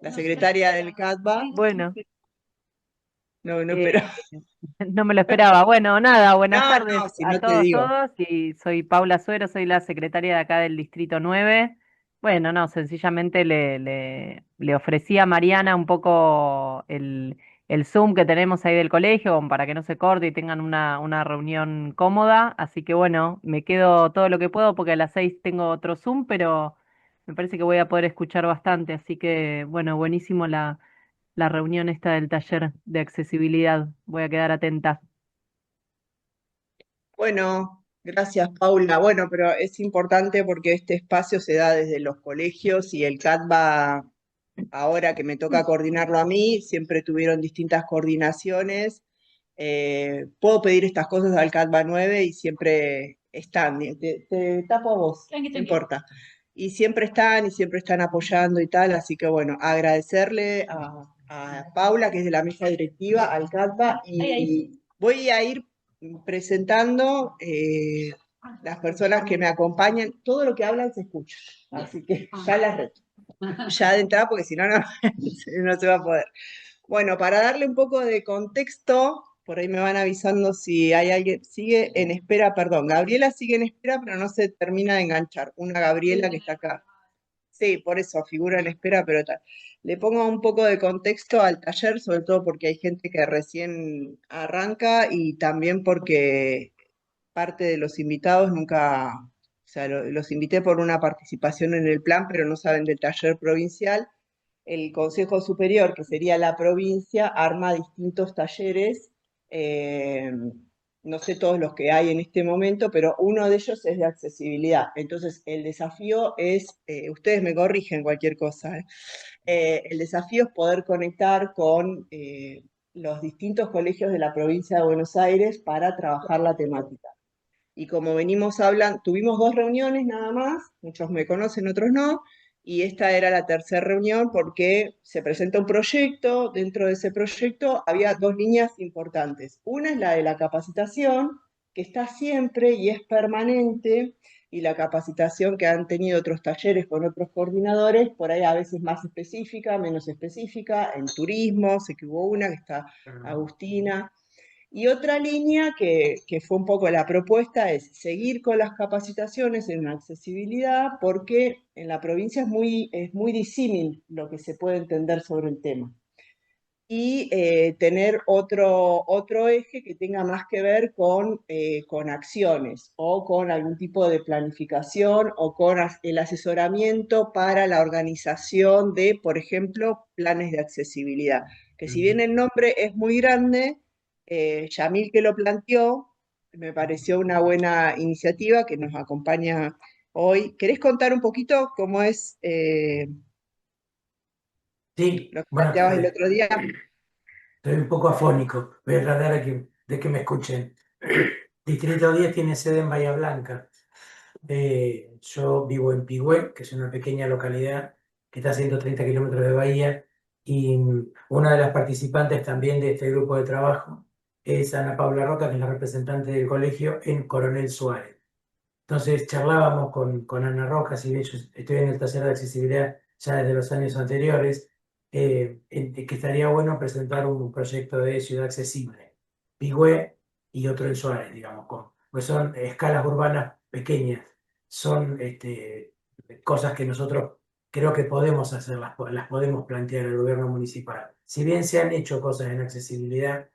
la secretaria del CATBA. Bueno, No eh, esperaba. no me lo esperaba. Bueno, nada, buenas No, tardes no, si a no te todos, digo. todos. Y soy Paula Suero, soy la secretaria de acá del Distrito 9. Bueno, no, sencillamente le ofrecí a Mariana un poco el Zoom que tenemos ahí del colegio, como para que no se corte y tengan una reunión cómoda. Así que bueno, me quedo todo lo que puedo porque a las 6 tengo otro Zoom, pero me parece que voy a poder escuchar bastante. Así que bueno, buenísimo la reunión esta del taller de accesibilidad. Voy a quedar atenta. Bueno, gracias, Paula. Bueno, pero es importante porque este espacio se da desde los colegios y el CATBA, ahora que me toca coordinarlo a mí, siempre tuvieron distintas coordinaciones. Puedo pedir estas cosas al CATBA 9 y siempre están. Te tapo a vos, no importa. Y siempre están apoyando y tal. Así que bueno, agradecerle a Paula, que es de la mesa directiva, al CATBA, y voy a ir presentando las personas que me acompañan. Todo lo que hablan se escucha. Así que ya las reto. Ya de entrada, porque si no, no, no se va a poder. Bueno, para darle un poco de contexto, por ahí me van avisando si hay alguien, sigue en espera, perdón, Gabriela sigue en espera, pero no se termina de enganchar. Una Gabriela que está acá. Sí, por eso figura en espera, pero tal. Le pongo un poco de contexto al taller, sobre todo porque hay gente que recién arranca y también porque parte de los invitados nunca, o sea, los invité por una participación en el plan, pero no saben del taller provincial. El Consejo Superior, que sería la provincia, arma distintos talleres, eh, no sé todos los que hay en este momento, pero uno de ellos es de accesibilidad. Entonces, el desafío es, ustedes me corrigen cualquier cosa, el desafío es poder conectar con los distintos colegios de la provincia de Buenos Aires para trabajar la temática. Y como venimos hablando, tuvimos dos reuniones nada más, muchos me conocen, otros no, y esta era la tercera reunión porque se presenta un proyecto, dentro de ese proyecto había dos líneas importantes. Una es la de la capacitación, que está siempre y es permanente, y la capacitación que han tenido otros talleres con otros coordinadores, por ahí a veces más específica, menos específica, en turismo, sé que hubo una que está Agustina, y otra línea que fue un poco la propuesta es seguir con las capacitaciones en accesibilidad porque en la provincia es muy disímil lo que se puede entender sobre el tema. Y tener otro eje que tenga más que ver con acciones o con algún tipo de planificación o con el asesoramiento para la organización de, por ejemplo, planes de accesibilidad. Que si bien el nombre es muy grande, Yamil que lo planteó, me pareció una buena iniciativa que nos acompaña hoy. ¿Querés contar un poquito cómo es Sí, lo que buenas planteabas el tardes. otro día? Estoy un poco afónico. Voy a tratar de que me escuchen. Distrito 10 tiene sede en Bahía Blanca. Yo vivo en Pigüé, que es una pequeña localidad que está a 130 kilómetros de Bahía. Y una de las participantes también de este grupo de trabajo es Ana Paula Roca, que es la representante del colegio en Coronel Suárez. Entonces charlábamos con Ana Roca, si bien yo estoy en el taller de accesibilidad ya desde los años anteriores, de que estaría bueno presentar un proyecto de ciudad accesible, Pigüé y otro en Suárez, digamos, pues son escalas urbanas pequeñas, son cosas que nosotros creo que podemos hacer, las podemos plantear al gobierno municipal. Si bien se han hecho cosas en accesibilidad,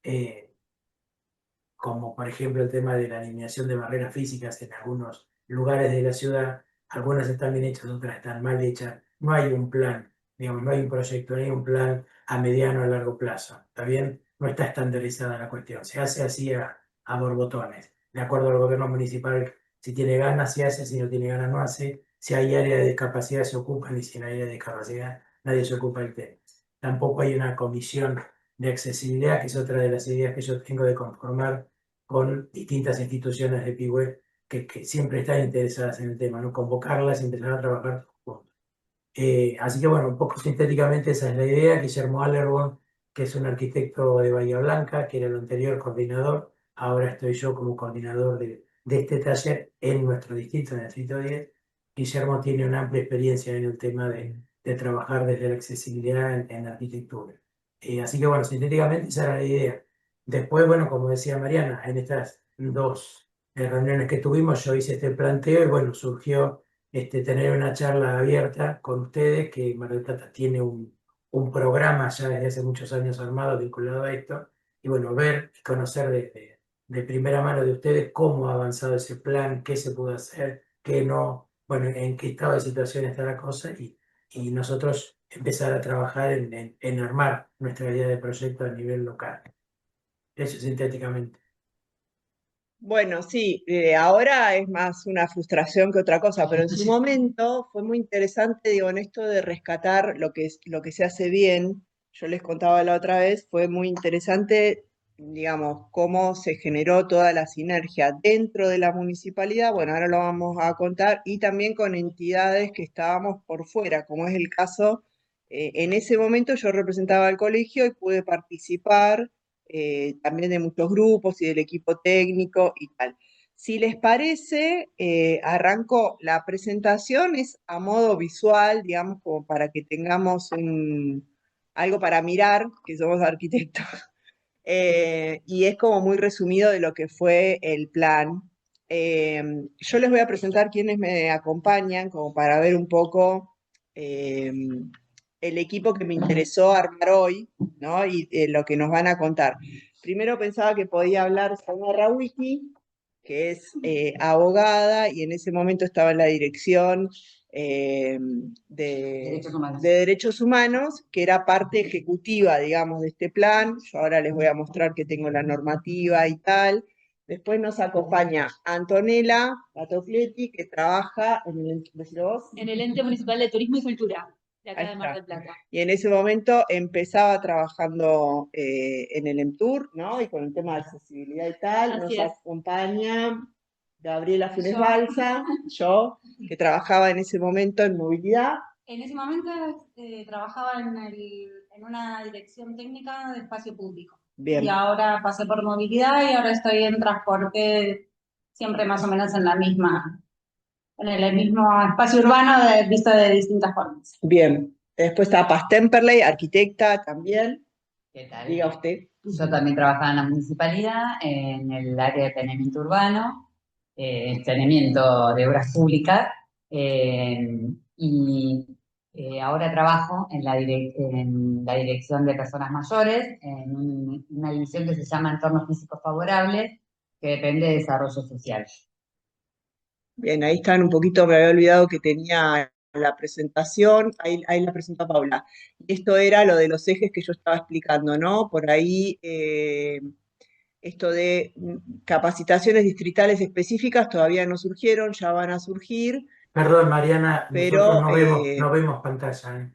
eh, como por ejemplo el tema de la eliminación de barreras físicas en algunos lugares de la ciudad. Algunas están bien hechas, otras están mal hechas. No hay un plan, digamos, no hay un proyecto, no hay un plan a mediano o a largo plazo. ¿Está bien? No está estandarizada la cuestión. Se hace así a borbotones. De acuerdo al gobierno municipal, si tiene ganas, se hace, si no tiene ganas, no hace. Si hay área de discapacidad, se ocupan, y si no hay área de discapacidad, nadie se ocupa del tema. Tampoco hay una comisión de accesibilidad, que es otra de las ideas que yo tengo de conformar con distintas instituciones de PIWE que siempre están interesadas en el tema, ¿no? Convocarlas y empezar a trabajar juntos. Así que bueno, un poco sintéticamente esa es la idea. Guillermo Allerborn, que es un arquitecto de Bahía Blanca, que era el anterior coordinador, ahora estoy yo como coordinador de este taller en nuestro distrito, en el distrito 10. Guillermo tiene una amplia experiencia en el tema de trabajar desde la accesibilidad en la arquitectura. Así que bueno, sintéticamente esa era la idea. Después, bueno, como decía Mariana, en estas dos reuniones que tuvimos, yo hice este planteo y bueno, surgió tener una charla abierta con ustedes, que Mar del Plata tiene un programa ya desde hace muchos años armado vinculado a esto, y bueno, ver y conocer de primera mano de ustedes cómo ha avanzado ese plan, qué se pudo hacer, qué no, bueno, en qué estado de situación está la cosa, y nosotros empezar a trabajar en armar nuestra idea de proyecto a nivel local. Eso sintéticamente. Bueno, sí, ahora es más una frustración que otra cosa, pero en su momento fue muy interesante, digo, en esto de rescatar lo que se hace bien. Yo les contaba la otra vez, fue muy interesante, digamos, cómo se generó toda la sinergia dentro de la municipalidad. Bueno, ahora lo vamos a contar, y también con entidades que estábamos por fuera, como es el caso, en ese momento yo representaba al colegio y pude participar también de muchos grupos y del equipo técnico y tal. Si les parece, arranco la presentación, es a modo visual, digamos, como para que tengamos algo para mirar, que somos arquitectos, y es como muy resumido de lo que fue el plan. Yo les voy a presentar quienes me acompañan, como para ver un poco eh, el equipo que me interesó armar hoy, ¿no? Y lo que nos van a contar. Primero pensaba que podía hablar Sonia Rawicki, que es abogada y en ese momento estaba en la dirección de Derechos Humanos, que era parte ejecutiva, digamos, de este plan. Yo ahora les voy a mostrar que tengo la normativa y tal. Después nos acompaña Antonella Patocletti, que trabaja en el Ente Municipal de Turismo y Cultura, de acá Ahí de Mar está. del Plata. Y en ese momento empezaba trabajando en el EMTUR, ¿no? Y con el tema de accesibilidad y tal. Así Nos es. acompaña Gabriela Funes Yo. Balsa, yo, que trabajaba en ese momento en movilidad. En ese momento trabajaba en una dirección técnica de espacio público. Bien. Y ahora pasé por movilidad y ahora estoy en transporte, siempre más o menos en en el mismo espacio urbano visto de distintas formas. Bien. Después está Paz Temperley, arquitecta también. ¿Qué tal? Diga usted. Yo también trabajaba en la municipalidad, en el área de planeamiento urbano, planeamiento de obras públicas, y ahora trabajo en la dirección de personas mayores, en una división que se llama Entornos Físicos Favorables, que depende de desarrollo social. Bien, ahí están un poquito, me había olvidado que tenía la presentación, ahí la presenta Paula. Esto era lo de los ejes que yo estaba explicando, ¿no? Por ahí esto de capacitaciones distritales específicas todavía no surgieron, ya van a surgir, Perdón, Mariana, pero nosotros no vemos pantalla.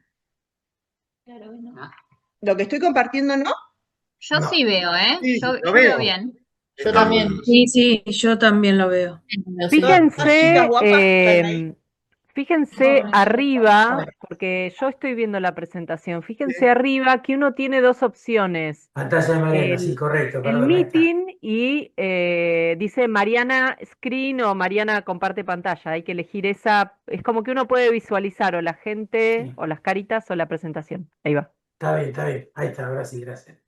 Claro, ¿no? lo que estoy compartiendo, ¿no? Yo No. sí veo, ¿eh? Sí, Yo lo veo veo. bien. Yo también. Sí, yo también lo veo. Las chicas Fíjense, guapas están ahí. fíjense arriba, porque yo estoy viendo la presentación, fíjense arriba que uno tiene dos opciones. Pantalla de Mariana, sí, correcto, El perdón, ahí está. meeting y dice Mariana Screen o Mariana comparte pantalla. Hay que elegir esa. Es como que uno puede visualizar o la gente Sí. o las caritas o la presentación. Ahí va. Está bien, ahí está, ahora sí, gracias.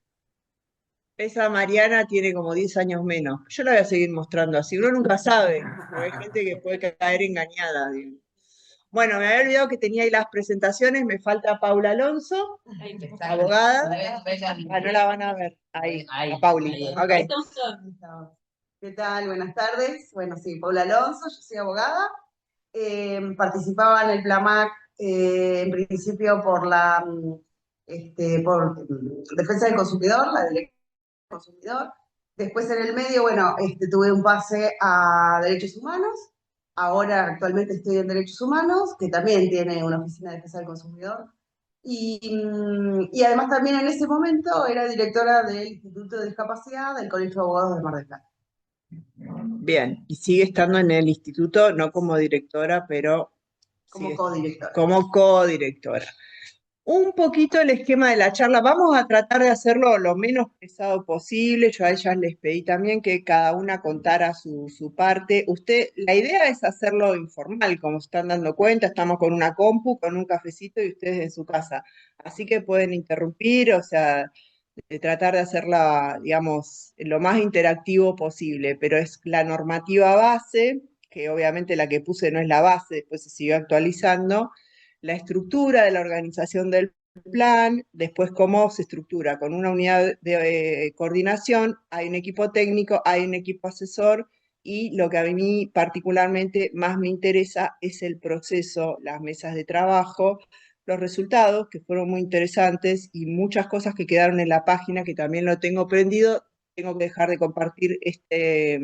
Esa Mariana tiene como 10 años menos. Yo la voy a seguir mostrando así. Uno nunca sabe, porque hay gente que puede caer engañada. Digo. Bueno, me había olvidado que tenía ahí las presentaciones. Me falta Paula Alonso, abogada. Ah, no la van a ver. Ahí, a Pauli. Ok. ¿Qué tal? Buenas tardes. Bueno, sí, Paula Alonso, yo soy abogada. Participaba en el PLAMAC en principio por defensa del consumidor, la dirección del consumidor. Después en el medio, bueno, tuve un pase a derechos humanos. Ahora actualmente estoy en derechos humanos, que también tiene una oficina de defensa del consumidor. Y además también en ese momento era directora del Instituto de Discapacidad del Colegio de Abogados de Mar del Plata. Bien, y sigue estando en el instituto, no como directora, pero Como codirectora. como codirectora. Un poquito el esquema de la charla. Vamos a tratar de hacerlo lo menos pesado posible. Yo a ellas les pedí también que cada una contara su parte. La idea es hacerlo informal, como se están dando cuenta. Estamos con una compu, con un cafecito y ustedes en su casa. Así que pueden interrumpir, o sea, de tratar de hacerla, digamos, lo más interactivo posible. Pero es la normativa base, que obviamente la que puse no es la base, después se siguió actualizando, la estructura de la organización del plan, después cómo se estructura con una unidad de coordinación, hay un equipo técnico, hay un equipo asesor y lo que a mí particularmente más me interesa es el proceso, las mesas de trabajo, los resultados que fueron muy interesantes y muchas cosas que quedaron en la página que también lo tengo prendido. Tengo que dejar de compartir este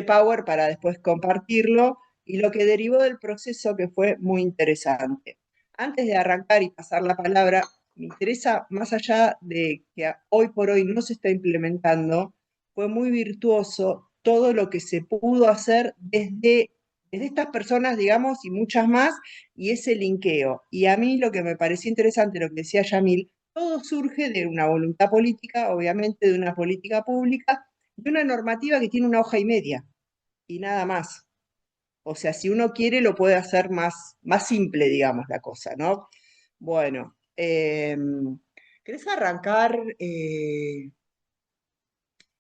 Power para después compartirlo y lo que derivó del proceso que fue muy interesante. Antes de arrancar y pasar la palabra, me interesa, más allá de que hoy por hoy no se está implementando, fue muy virtuoso todo lo que se pudo hacer desde estas personas, digamos, y muchas más, y ese linkeo. Y a mí lo que me pareció interesante, lo que decía Yamil, todo surge de una voluntad política, obviamente de una política pública, de una normativa que tiene una hoja y media y nada más. O sea, si uno quiere lo puede hacer más simple, digamos, la cosa, ¿no? Bueno, ¿querés arrancar,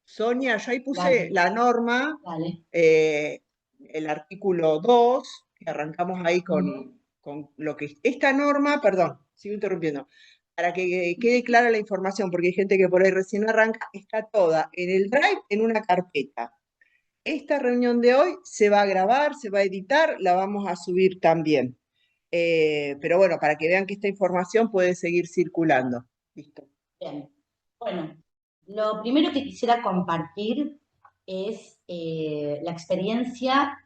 Sonia? Yo ahí puse Dale, la norma, dale. el artículo 2, que arrancamos ahí con lo que... Esta norma, perdón, sigo interrumpiendo, para que quede clara la información, porque hay gente que por ahí recién arranca, está toda en el Drive en una carpeta. Esta reunión de hoy se va a grabar, se va a editar, la vamos a subir también. Pero bueno, para que vean que esta información puede seguir circulando. Listo. Bien. Bueno, lo primero que quisiera compartir es la experiencia,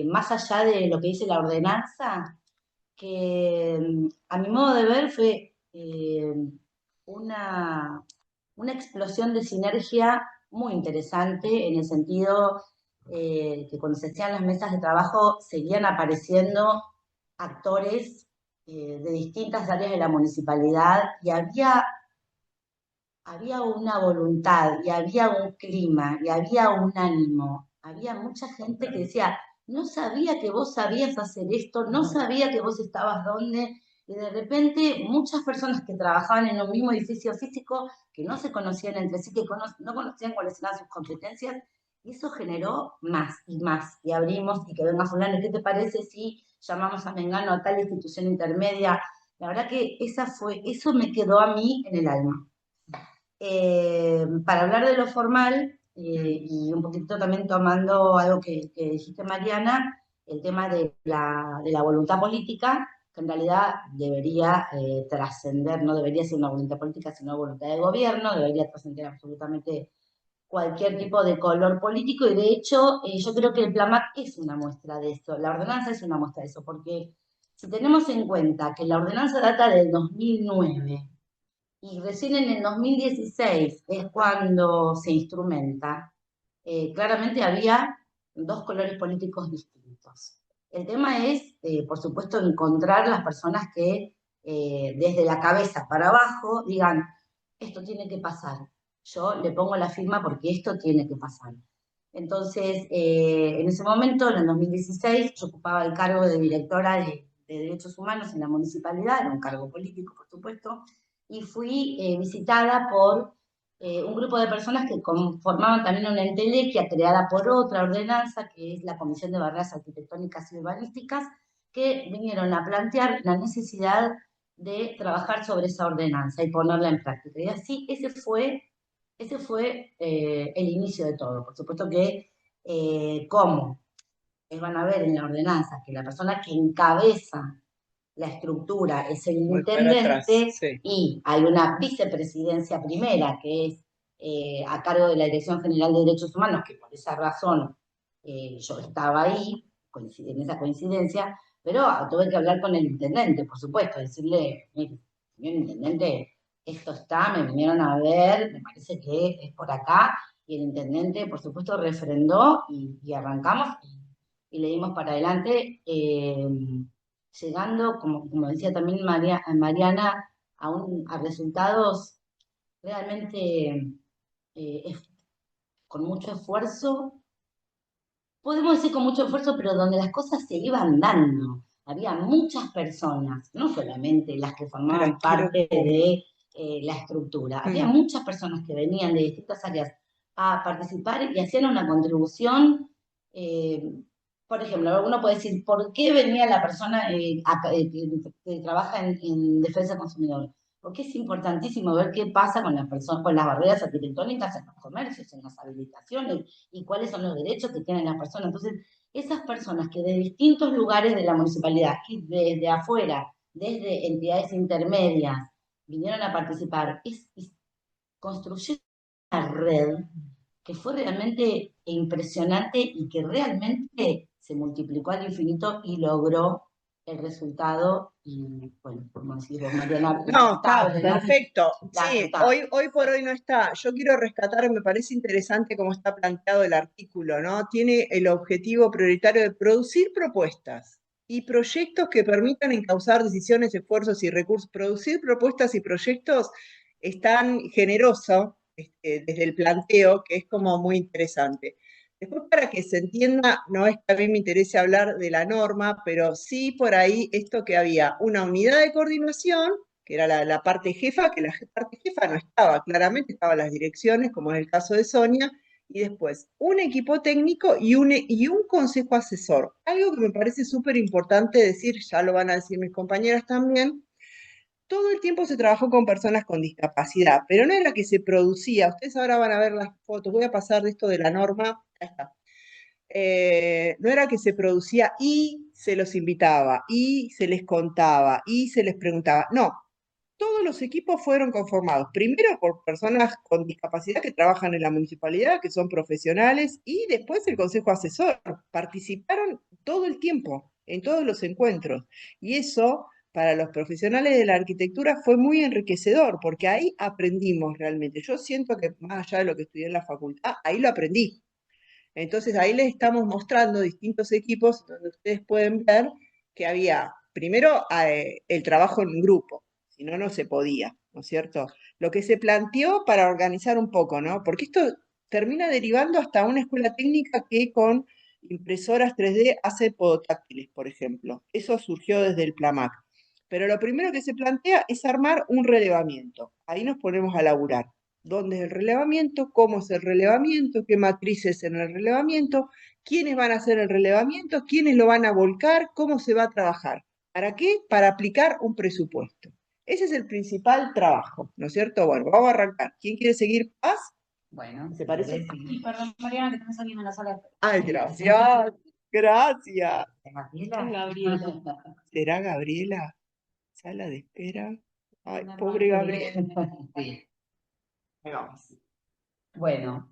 más allá de lo que dice la ordenanza, que a mi modo de ver fue una, una explosión de sinergia muy interesante en el sentido que cuando se hacían las mesas de trabajo seguían apareciendo actores de distintas áreas de la municipalidad y había una voluntad y había un clima y había un ánimo. Había mucha gente que decía, no sabía que vos sabías hacer esto, no sabía que vos estabas donde, y de repente muchas personas que trabajaban en un mismo edificio físico, que no se conocían entre sí, que no conocían cuáles eran sus competencias, y eso generó más y más. Y abrimos, y que venga fulano, ¿qué te parece si llamamos a Mengano a tal institución intermedia? La verdad que eso me quedó a mí en el alma. Para hablar de lo formal, y un poquito también tomando algo que dijiste, Mariana, el tema de la voluntad política, que en realidad debería trascender, no debería ser una voluntad política, sino voluntad de gobierno, debería trascender absolutamente cualquier tipo de color político, y de hecho yo creo que el PLAMAC es una muestra de eso, la ordenanza es una muestra de eso, porque si tenemos en cuenta que la ordenanza data del 2009, y recién en el 2016 es cuando se instrumenta, claramente había dos colores políticos distintos. El tema es, por supuesto, encontrar las personas que desde la cabeza para abajo digan, esto tiene que pasar, yo le pongo la firma porque esto tiene que pasar. Entonces, en ese momento, en el 2016, yo ocupaba el cargo de directora de Derechos Humanos en la municipalidad, era un cargo político, por supuesto, y fui visitada por un grupo de personas que conformaban también una entelequia creada por otra ordenanza, que es la Comisión de Barreras Arquitectónicas y Urbanísticas, que vinieron a plantear la necesidad de trabajar sobre esa ordenanza y ponerla en práctica. Y así ese fue el inicio de todo. Por supuesto que, como van a ver en la ordenanza, que la persona que encabeza la estructura es el Voy para atrás, intendente, sí. y hay una vicepresidencia primera que es a cargo de la Dirección General de Derechos Humanos, que por esa razón yo estaba ahí, en esa coincidencia, pero tuve que hablar con el intendente, por supuesto, decirle, mire, señor intendente, esto está, me vinieron a ver, me parece que es por acá, y el intendente, por supuesto, refrendó y arrancamos y le dimos para adelante. llegando, como decía también Mariana, a resultados realmente con mucho esfuerzo. Podemos decir con mucho esfuerzo, pero donde las cosas se iban dando. Había muchas personas, no solamente las que formaban parte de la estructura, había muchas personas que venían de distintas áreas a participar y hacían una contribución. Por ejemplo, uno puede decir, ¿por qué venía la persona que trabaja en defensa del consumidor? Porque es importantísimo ver qué pasa con las personas, con las barreras arquitectónicas en los comercios, en las habilitaciones, y cuáles son los derechos que tienen las personas. Entonces, esas personas que de distintos lugares de la municipalidad y desde afuera, desde entidades intermedias, vinieron a participar, construyeron una red que fue realmente impresionante y que realmente se multiplicó al infinito y logró el resultado, y bueno, como decís vos, Mariana, No, está lamentable, perfecto. Sí, lamentable. hoy por hoy no está. Yo quiero rescatar, me parece interesante cómo está planteado el artículo, ¿no? Tiene el objetivo prioritario de producir propuestas y proyectos que permitan encauzar decisiones, esfuerzos y recursos. Producir propuestas y proyectos es tan generoso desde el planteo que es como muy interesante. Después, para que se entienda, no es que a mí me interese hablar de la norma, pero sí por ahí esto que había una unidad de coordinación, que era la parte jefa, que la parte jefa no estaba, claramente estaban las direcciones, como en el caso de Sonia, y después un equipo técnico y un consejo asesor. Algo que me parece súper importante decir, ya lo van a decir mis compañeras también, todo el tiempo se trabajó con personas con discapacidad, pero no era que se producía, ustedes ahora van a ver las fotos, voy a pasar de esto de la norma, ahí está. No era que se producía y se los invitaba, y se les contaba, y se les preguntaba, no, todos los equipos fueron conformados, primero por personas con discapacidad que trabajan en la municipalidad, que son profesionales, y después el consejo asesor. Participaron todo el tiempo, en todos los encuentros. Y eso, para los profesionales de la arquitectura, fue muy enriquecedor, porque ahí aprendimos realmente. Yo siento que, más allá de lo que estudié en la facultad, ahí lo aprendí. Entonces ahí les estamos mostrando distintos equipos donde ustedes pueden ver que había, primero, el trabajo en grupo, si no, no se podía, ¿no es cierto? Lo que se planteó para organizar un poco, ¿no? Porque esto termina derivando hasta una escuela técnica que con impresoras 3D hace podotáctiles, por ejemplo. Eso surgió desde el PLAMAC. Pero lo primero que se plantea es armar un relevamiento. Ahí nos ponemos a laburar. ¿Dónde es el relevamiento? ¿Cómo es el relevamiento? ¿Qué matrices en el relevamiento? ¿Quiénes van a hacer el relevamiento? ¿Quiénes lo van a volcar? ¿Cómo se va a trabajar? ¿Para qué? Para aplicar un presupuesto. Ese es el principal trabajo, ¿no es cierto? Bueno, vamos a arrancar. ¿Quién quiere seguir? ¿Paz? Bueno, ¿Te parece? Y perdón, Mariana, que tenés alguien en la sala. Ay, gracias. Gracias. Gabriela. ¿Será Gabriela? ¿Sala de espera? Ay, Una pobre hermana. Gabriela. Sí. Ahí vamos. Bueno,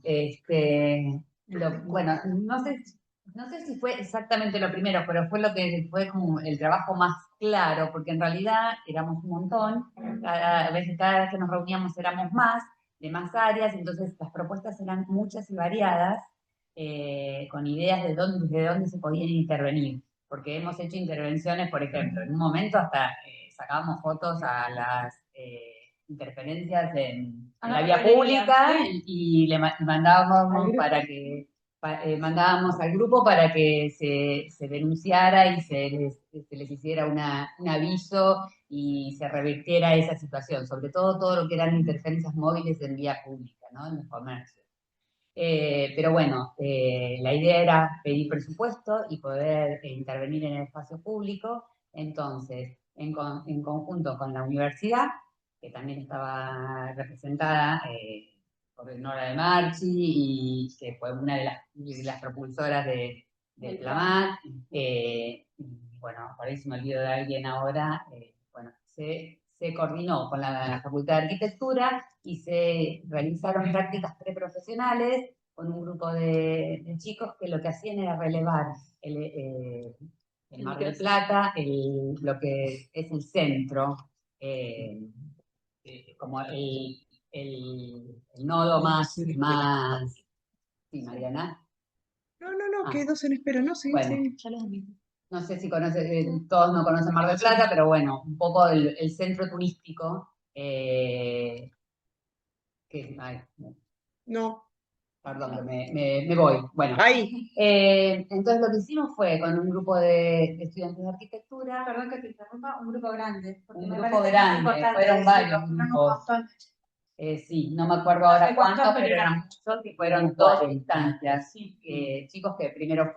bueno, no sé si fue exactamente lo primero, pero fue lo que fue como el trabajo más claro, porque en realidad éramos un montón, cada vez que nos reuníamos éramos más, de más áreas, entonces las propuestas eran muchas y variadas, con ideas de dónde se podían intervenir, porque hemos hecho intervenciones, por ejemplo, en un momento hasta sacábamos fotos a las interferencias en la vía pública y le mandábamos mandábamos al grupo para que se denunciara y se les hiciera un aviso y se revirtiera esa situación, sobre todo lo que eran interferencias móviles en vía pública, ¿no? En los comercios. Pero bueno, la idea era pedir presupuesto y poder intervenir en el espacio público. Entonces, en conjunto con la universidad, que también estaba representada por Nora de Marchi y que fue una de las propulsoras del PLAMAC. Bueno, por ahí se me olvidó de alguien ahora. Bueno, se coordinó con la Facultad de Arquitectura y se realizaron prácticas preprofesionales con un grupo de chicos que lo que hacían era relevar el Mar del Plata, lo que es el centro, como el nodo más, sí, Mariana. No, quedó en espera, no sé. Bueno, Sí. Ya los vi. no sé si todos no conocen Mar del Plata, pero bueno, un poco el centro turístico, ay, No. perdón, que me voy. Bueno, Ahí. entonces lo que hicimos fue con un grupo de estudiantes de arquitectura. Perdón que te interrumpa, un grupo grande. Porque Un me grupo parece grande, muy importante fueron decirlo, varios porque no nos grupos. contó el- Sí, no me acuerdo ahora sé cuántos, cuántos, pero pero eran eran muchos y fueron dos instancias. Chicos que primero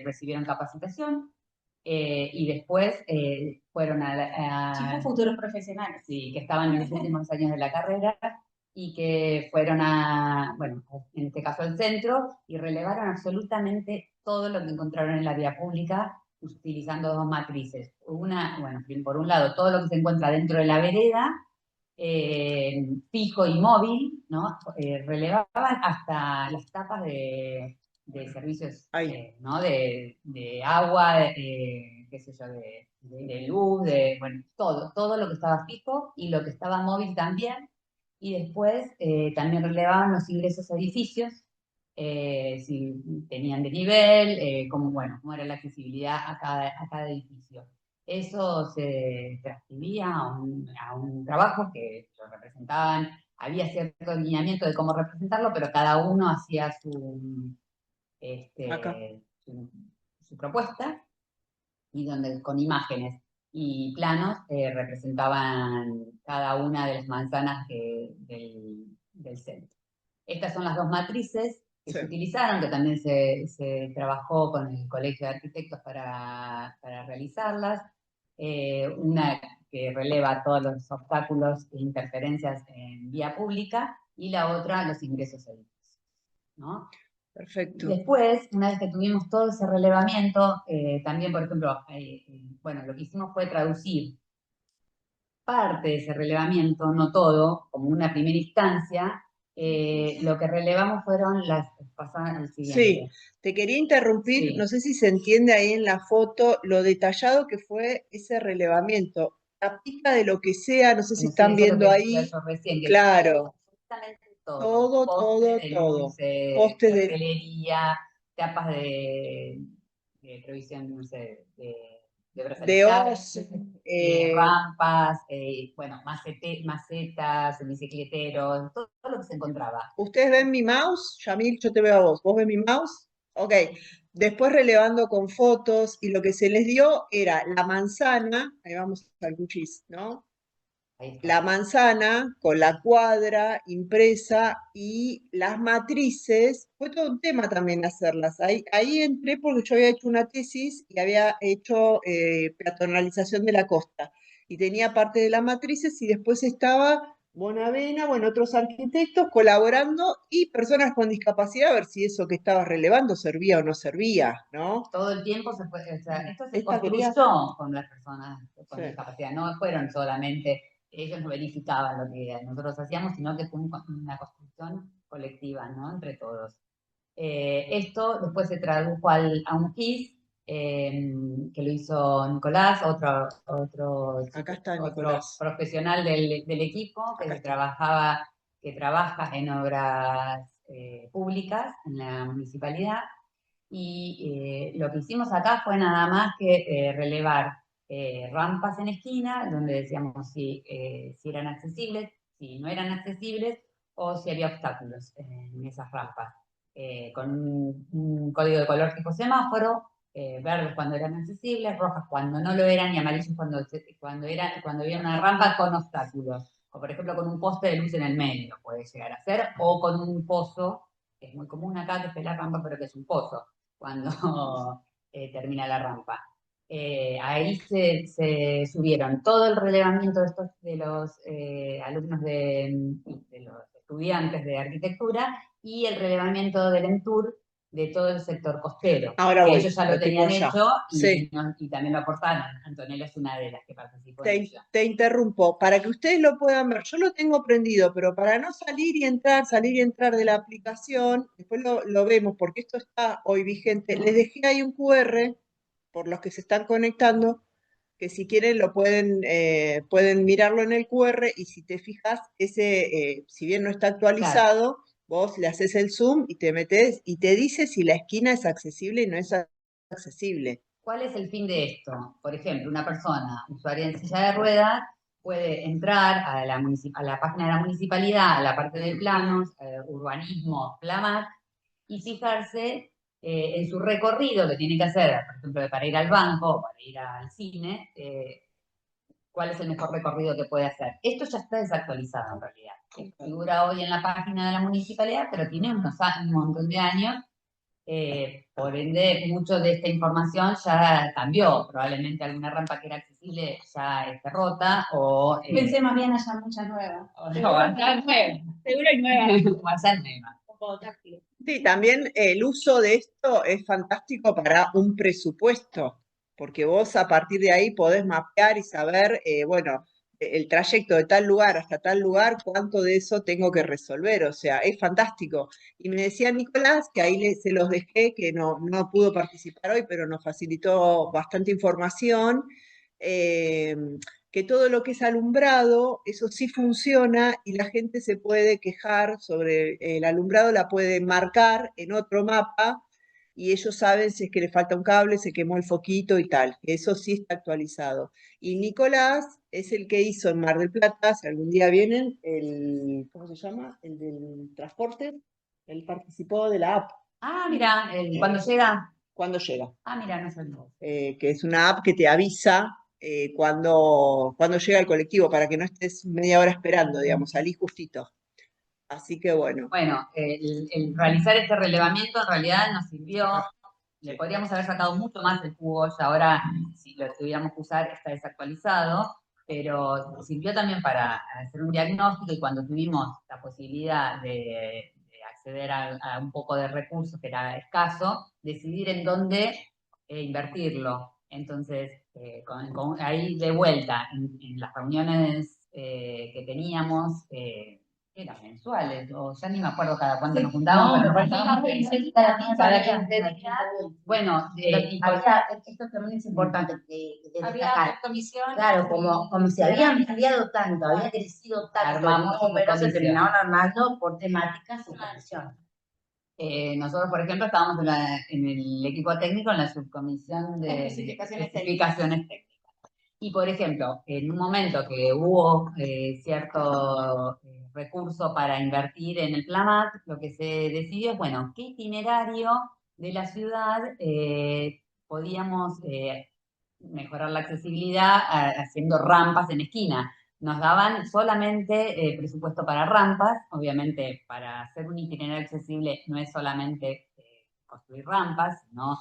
recibieron capacitación y después fueron chicos futuros profesionales. sí, que estaban en los últimos años de la carrera y que fueron bueno, en este caso al centro, y relevaron absolutamente todo lo que encontraron en la vía pública utilizando dos matrices. Una, bueno, por un lado, todo lo que se encuentra dentro de la vereda, fijo y móvil, ¿no? Relevaban hasta las tapas de servicios, ¿no? De agua, qué sé yo, de luz, bueno, todo lo que estaba fijo y lo que estaba móvil también. Y después también relevaban los ingresos a edificios, si tenían de nivel, cómo era la accesibilidad a cada edificio. Eso se transcribía a un trabajo que lo representaban, había cierto alineamiento de cómo representarlo, pero cada uno hacía su propuesta, y donde con imágenes y planos representaban cada una de las manzanas del centro. Estas son las dos matrices que se utilizaron, que también se trabajó con el Colegio de Arquitectos para realizarlas. Una que releva todos los obstáculos e interferencias en vía pública, y la otra los ingresos a edificios, ¿no? Perfecto. Después, una vez que tuvimos todo ese relevamiento, también, por ejemplo, bueno, lo que hicimos fue traducir parte de ese relevamiento, no todo, como una primera instancia. Lo que relevamos fueron las pasadas al siguiente. Sí, te quería interrumpir, Sí. no sé si se entiende ahí en la foto lo detallado que fue ese relevamiento. La pista de lo que sea, no sé si Sí, están eso es lo viendo que ahí. decía yo recién, que Claro, absolutamente todo. todo, Postes de todo. luces, Postes de cartelería, tapas de previsión, no sé, de obras de habitables, OS, rampas, bueno, macetas, bicicleteros, todo lo que se encontraba. ¿ustedes ven mi mouse? Yamil, yo te veo a vos. ¿Vos ves mi mouse? Ok. Después relevando con fotos y lo que se les dio era la manzana, ahí vamos al cuchis, ¿no? Ahí está. La manzana con la cuadra impresa y las matrices, fue todo un tema también hacerlas. Ahí entré porque yo había hecho una tesis y había hecho peatonalización de la costa y tenía parte de las matrices y después estaba Bonavena, bueno, otros arquitectos colaborando y personas con discapacidad a ver si eso que estabas relevando servía o no servía, ¿no? Todo el tiempo esto se Esta construyó quería- con las personas con Sí. discapacidad, no fueron solamente, ellos no verificaban lo que nosotros hacíamos, sino que fue una construcción colectiva, ¿no? Entre todos. Esto después se tradujo a un GIS, que lo hizo Nicolás, otro Acá está otro Nicolás. profesional del equipo Acá que trabaja en obras públicas en la municipalidad. Y lo que hicimos acá fue nada más que relevar rampas en esquina, donde decíamos si eran accesibles, si no eran accesibles, o si había obstáculos en esas rampas. Con un código de color tipo semáforo, verdes cuando eran accesibles, rojas cuando no lo eran, y amarillos cuando había una rampa con obstáculos. O por ejemplo con un poste de luz en el medio, puede llegar a ser, o con un pozo, que es muy común acá, que es la rampa, pero que es un pozo cuando termina la rampa. Ahí se subieron todo el relevamiento de los alumnos de los estudiantes de arquitectura, y el relevamiento del ENTUR de todo el sector costero. Ahora que voy, ellos ya lo lo tengo tenían ya. hecho Sí. y también lo aportaron. Antonella es una de las que participó en ello. Te interrumpo, para que ustedes lo puedan ver, yo lo tengo prendido, pero para no salir y entrar de la aplicación, después lo vemos, porque esto está hoy vigente, les dejé ahí un QR, por los que se están conectando, que si quieren lo pueden mirarlo en el QR, y si te fijas, si bien no está actualizado, vos le haces el zoom y te metes y te dice si la esquina es accesible y no es accesible. ¿Cuál es el fin de esto? Por ejemplo, una persona usuaria en silla de ruedas puede entrar a la página de la municipalidad, a la parte de planos, urbanismo, PLAMAT, y fijarse en su recorrido que tiene que hacer, por ejemplo, para ir al banco o para ir al cine, cuál es el mejor recorrido que puede hacer. Esto ya está desactualizado en realidad. Figura hoy en la página de la municipalidad, pero tiene un montón de años. Por ende, mucho de esta información ya cambió. Probablemente alguna rampa que era accesible ya esté rota o... Pensé más bien allá muchas nuevas. O allá nueva. Seguro hay nuevas. O allá nueva. Como táctil. Sí, también el uso de esto es fantástico para un presupuesto, porque vos a partir de ahí podés mapear y saber, bueno, el trayecto de tal lugar hasta tal lugar, cuánto de eso tengo que resolver, o sea, es fantástico. Y me decía Nicolás, que ahí se los dejé, que no pudo participar hoy, pero nos facilitó bastante información, eh, que todo lo que es alumbrado, eso sí funciona y la gente se puede quejar sobre el alumbrado, la puede marcar en otro mapa y ellos saben si es que le falta un cable, se quemó el foquito y tal. Eso sí está actualizado. Y Nicolás es el que hizo en Mar del Plata, si algún día vienen, ¿cómo se llama? El del transporte. Él participó de la app. Ah, mira, cuando llega. Cuando llega. Ah, mira, no sé. Que es una app que te avisa cuando llega el colectivo, para que no estés media hora esperando, digamos, salí justito. Así que bueno. Bueno, el realizar este relevamiento en realidad nos sirvió, le podríamos haber sacado mucho más el jugo, ya ahora si lo tuviéramos que usar está desactualizado, pero sirvió también para hacer un diagnóstico y cuando tuvimos la posibilidad de acceder a un poco de recursos que era escaso, decidir en dónde invertirlo. Entonces, ahí de vuelta, en las reuniones que teníamos, eran mensuales, o ya ni me acuerdo cada cuánto nos juntábamos, pero cada 15 días. bueno, Esto también es importante que Había destacar. comisiones. Claro, como se había ampliado tanto, había crecido tanto, Armamos los números se comisión. terminaron armando por temáticas y comisión. Nosotros, por ejemplo, estábamos en el equipo técnico en la subcomisión de Especificaciones técnicas. Y, por ejemplo, en un momento que hubo cierto recurso para invertir en el PLAMAT, lo que se decidió es, bueno, ¿qué itinerario de la ciudad podíamos mejorar la accesibilidad haciendo rampas en esquina? Nos daban solamente presupuesto para rampas, obviamente para hacer un itinerario accesible no es solamente construir rampas, sino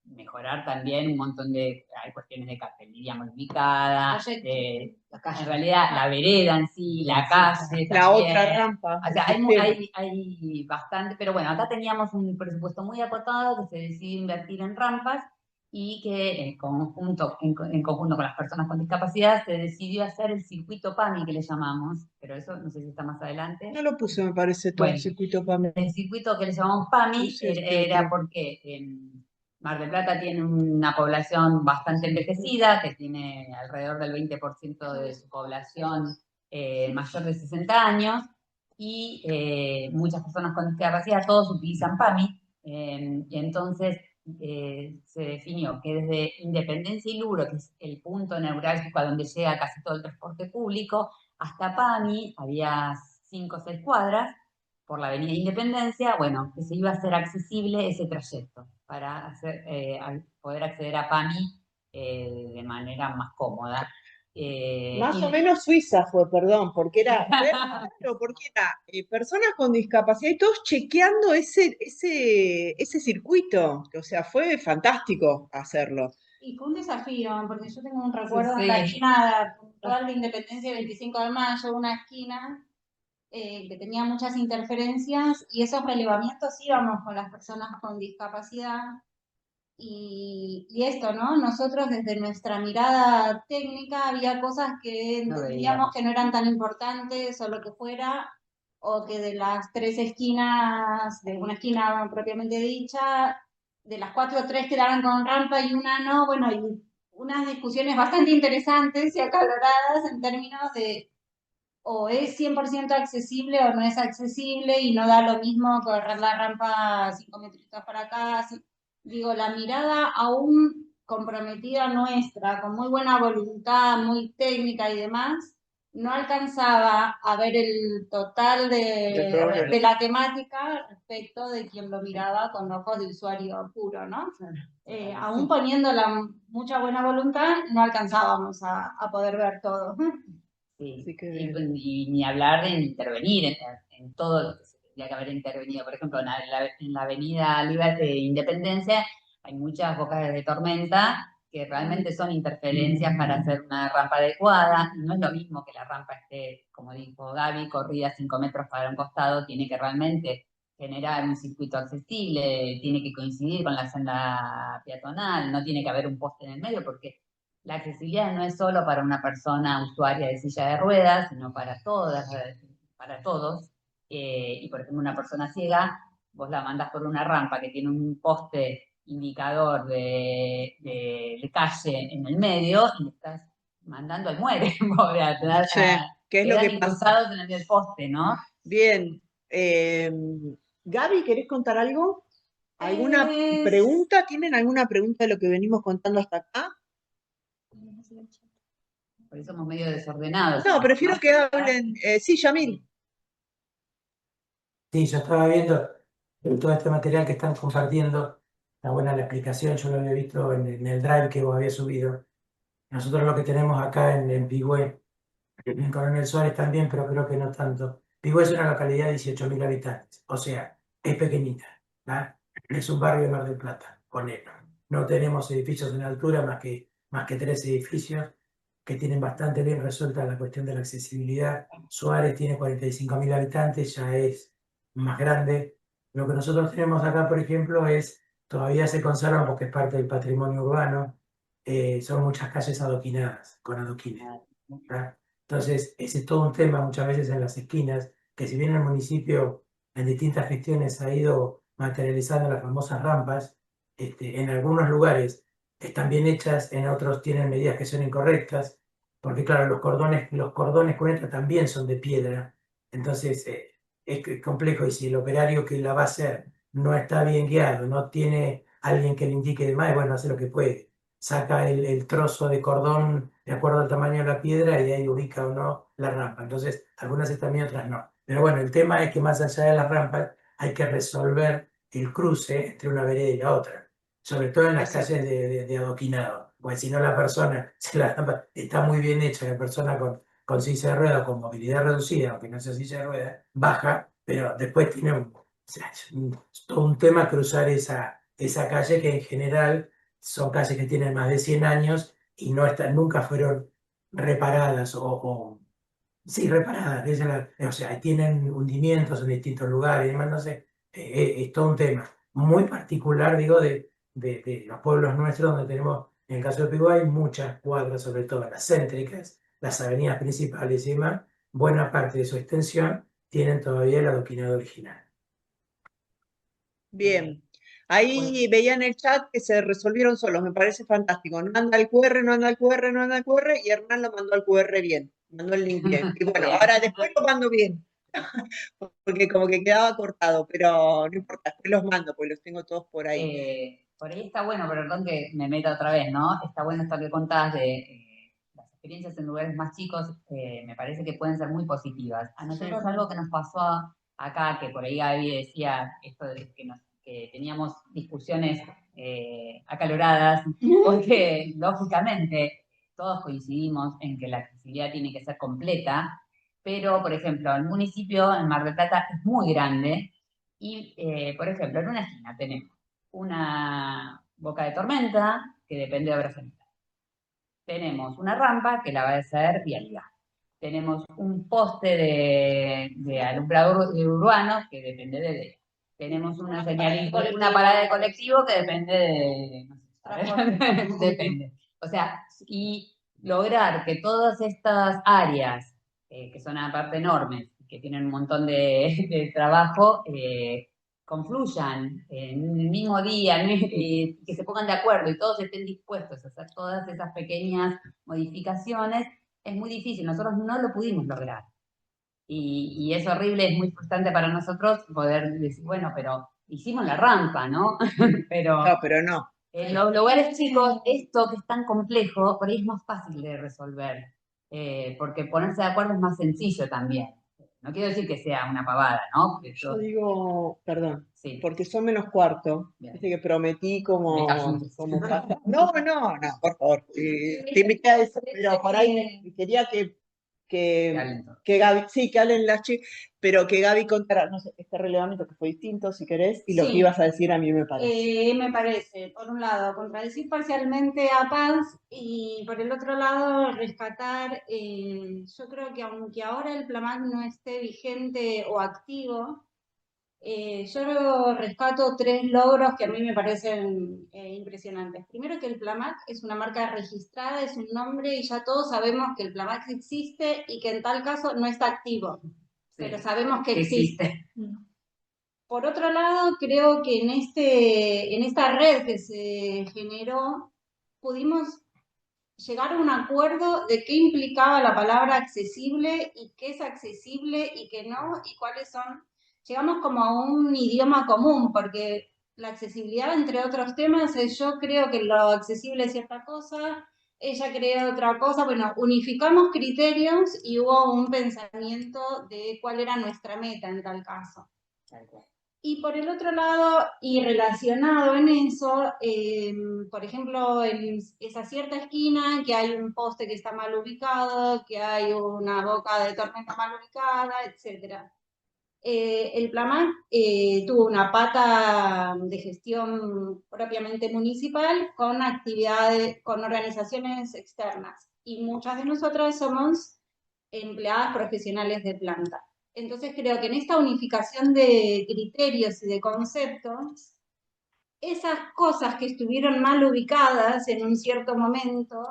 mejorar también un montón de, hay cuestiones de cartelería modificada, en realidad la vereda en sí, la calle la también. otra rampa. O sea, hay bastante, pero bueno, acá teníamos un presupuesto muy acotado que se decidió invertir en rampas y que en conjunto con las personas con discapacidad se decidió hacer el circuito PAMI que le llamamos, pero eso no sé si está más adelante. No lo puse, me parece, todo el circuito PAMI. El circuito que le llamamos PAMI era porque Mar del Plata tiene una población bastante envejecida, que tiene alrededor del 20% de su población mayor de 60 años, y muchas personas con discapacidad, todos utilizan PAMI, y entonces se definió que desde Independencia y Luro, que es el punto neurálgico a donde llega casi todo el transporte público, hasta PAMI había 5 o 6 cuadras, por la Avenida Independencia, bueno, que se iba a hacer accesible ese trayecto para poder acceder a PAMI de manera más cómoda. Más o menos Suiza fue, perdón, porque era personas con discapacidad y todos chequeando ese circuito. O sea, fue fantástico hacerlo. Y fue un desafío, porque yo tengo un recuerdo en la esquina puntual de Independencia 25 de Mayo, una esquina que tenía muchas interferencias, y esos relevamientos íbamos con las personas con discapacidad. Y esto, ¿no? Nosotros desde nuestra mirada técnica había cosas que entendíamos que no eran tan importantes o lo que fuera, o que de las 3 esquinas, de una esquina propiamente dicha, de las 4 o 3 quedaban con rampa y una no, bueno, y unas discusiones bastante interesantes y acaloradas en términos de o es 100% accesible o no es accesible, y no da lo mismo correr la rampa 5 metritos para acá. digo, la mirada aún comprometida nuestra, con muy buena voluntad, muy técnica y demás, no alcanzaba a ver el total de la temática respecto de quien lo miraba con ojos de usuario puro, ¿no? Aún poniendo mucha buena voluntad, no alcanzábamos a poder ver todo. Sí, Así que y ni hablar de intervenir en todo lo que se tendría que haber intervenido. Por ejemplo, en la avenida Independencia hay muchas bocas de tormenta que realmente son interferencias para hacer una rampa adecuada. No es lo mismo que la rampa esté, como dijo Gaby, corrida 5 metros para un costado, tiene que realmente generar un circuito accesible, tiene que coincidir con la senda peatonal, no tiene que haber un poste en el medio, porque la accesibilidad no es solo para una persona usuaria de silla de ruedas, sino para todas, para todos. Y por ejemplo, una persona ciega, vos la mandás por una rampa que tiene un poste indicador de calle en el medio y le estás mandando al muere, ¿qué es lo quedan que pasa? incrustados en el poste, ¿no? Bien. Gaby, ¿querés contar algo? ¿Alguna pregunta? ¿Tienen alguna pregunta de lo que venimos contando hasta acá? Por eso somos medio desordenados. No, prefiero que hablen. Sí, Yamil. Sí, yo estaba viendo todo este material que están compartiendo. Está buena la explicación, yo lo había visto en el drive que vos habías subido. Nosotros lo que tenemos acá en Pigüé, en Coronel Suárez también, pero creo que no tanto. Pigüé es una localidad de 18.000 habitantes, o sea, es pequeñita, ¿tá? Es un barrio de Mar del Plata, ponelo. No tenemos edificios en altura, más que 3 edificios que tienen bastante bien resuelta la cuestión de la accesibilidad. Suárez tiene 45.000 habitantes, ya es más grande. Lo que nosotros tenemos acá, por ejemplo, todavía se conserva porque es parte del patrimonio urbano, son muchas calles adoquinadas, con adoquines. ¿Tá? Entonces, ese es todo un tema muchas veces en las esquinas, que si bien el municipio en distintas gestiones ha ido materializando las famosas rampas, en algunos lugares están bien hechas, en otros tienen medidas que son incorrectas, porque claro, los cordones cuneta también son de piedra, entonces es complejo y si el operario que la va a hacer no está bien guiado, no tiene alguien que le indique de más, bueno, hace lo que puede, saca el trozo de cordón de acuerdo al tamaño de la piedra y ahí ubica o no la rampa, entonces algunas están bien, otras no. Pero bueno, el tema es que más allá de las rampas hay que resolver el cruce entre una vereda y la otra, sobre todo en las calles de adoquinado, porque si no la persona, si la rampa está muy bien hecha, la persona con silla de ruedas, con movilidad reducida, aunque no sea silla de ruedas, baja, pero después tiene todo un tema cruzar esa calle que en general son calles que tienen más de 100 años y nunca fueron reparadas sí, reparadas, o sea, tienen hundimientos en distintos lugares y demás, no sé, es todo un tema muy particular, digo, de los pueblos nuestros donde tenemos, en el caso de Pigüé, hay muchas cuadras, sobre todo las céntricas, las avenidas principales y demás, buena parte de su extensión tienen todavía el adoquinado original. Bien. Ahí veía en el chat que se resolvieron solos, me parece fantástico. No anda el QR, no anda el QR, no anda el QR, y Hernán lo mandó al QR bien, mandó el link bien. Y bueno, ahora después lo mando bien, porque como que quedaba cortado, pero no importa, después los mando, porque los tengo todos por ahí. Por ahí está bueno, perdón que me meta otra vez, ¿no? Está bueno esto que contás de las experiencias en lugares más chicos, me parece que pueden ser muy positivas. A nosotros algo que nos pasó acá, que por ahí Gaby decía, esto de que teníamos discusiones acaloradas, porque lógicamente todos coincidimos en que la accesibilidad tiene que ser completa, pero por ejemplo, el municipio, en Mar del Plata, es muy grande y, por ejemplo, en una esquina tenemos una boca de tormenta que depende de obras sanitarias. Tenemos una rampa que la va a hacer vialidad. Tenemos un poste de alumbrado urbano que depende de tenemos una señal, una parada de colectivo que depende de, no sé, depende. O sea, y lograr que todas estas áreas, que son aparte enormes, que tienen un montón de trabajo, confluyan en el mismo día, que se pongan de acuerdo y todos estén dispuestos a hacer todas esas pequeñas modificaciones, es muy difícil. Nosotros no lo pudimos lograr. Y es horrible, es muy frustrante para nosotros poder decir, bueno, pero hicimos la rampa, ¿no? Pero No, pero no. en los lugares chicos, esto que es tan complejo, por ahí es más fácil de resolver, porque ponerse de acuerdo es más sencillo también. No quiero decir que sea una pavada, ¿no? Porque Yo digo, perdón, sí, porque son menos cuarto. bien. Viste que prometí Me como callo. pasa. No, por favor. Te invité a eso, pero por ahí quería que Gaby, sí, que hablen las chicas, pero que Gaby contara, no sé, este relevamiento que fue distinto, si querés, y lo que Sí. ibas a decir a mí me parece. Me parece, por un lado, contradecir parcialmente a Paz y por el otro lado rescatar, yo creo que aunque ahora el PLAMAC no esté vigente o activo, yo rescato 3 logros que a mí me parecen impresionantes. Primero, que el PLAMAC es una marca registrada, es un nombre y ya todos sabemos que el PLAMAC existe y que en tal caso no está activo, pero sabemos que existe. Por otro lado, creo que en esta red que se generó, pudimos llegar a un acuerdo de qué implicaba la palabra accesible y qué es accesible y qué no, y cuáles son. Llegamos como a un idioma común, porque la accesibilidad, entre otros temas, es yo creo que lo accesible es cierta cosa, ella cree otra cosa. Bueno, unificamos criterios y hubo un pensamiento de cuál era nuestra meta en tal caso. Y por el otro lado, y relacionado en eso, por ejemplo, en esa cierta esquina que hay un poste que está mal ubicado, que hay una boca de tormenta mal ubicada, etc. El PLAMAC tuvo una pata de gestión propiamente municipal con actividades, con organizaciones externas. Y muchas de nosotras somos empleadas profesionales de planta. Entonces creo que en esta unificación de criterios y de conceptos, esas cosas que estuvieron mal ubicadas en un cierto momento,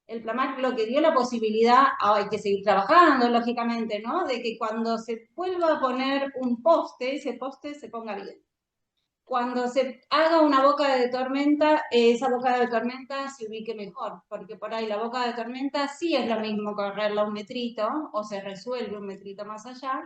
el PLAMAC lo que dio la posibilidad, hay que seguir trabajando, lógicamente, ¿no? De que cuando se vuelva a poner un poste, ese poste se ponga bien. Cuando se haga una boca de tormenta, esa boca de tormenta se ubique mejor, porque por ahí la boca de tormenta sí es lo mismo correrla 1 metrito, o se resuelve 1 metrito más allá,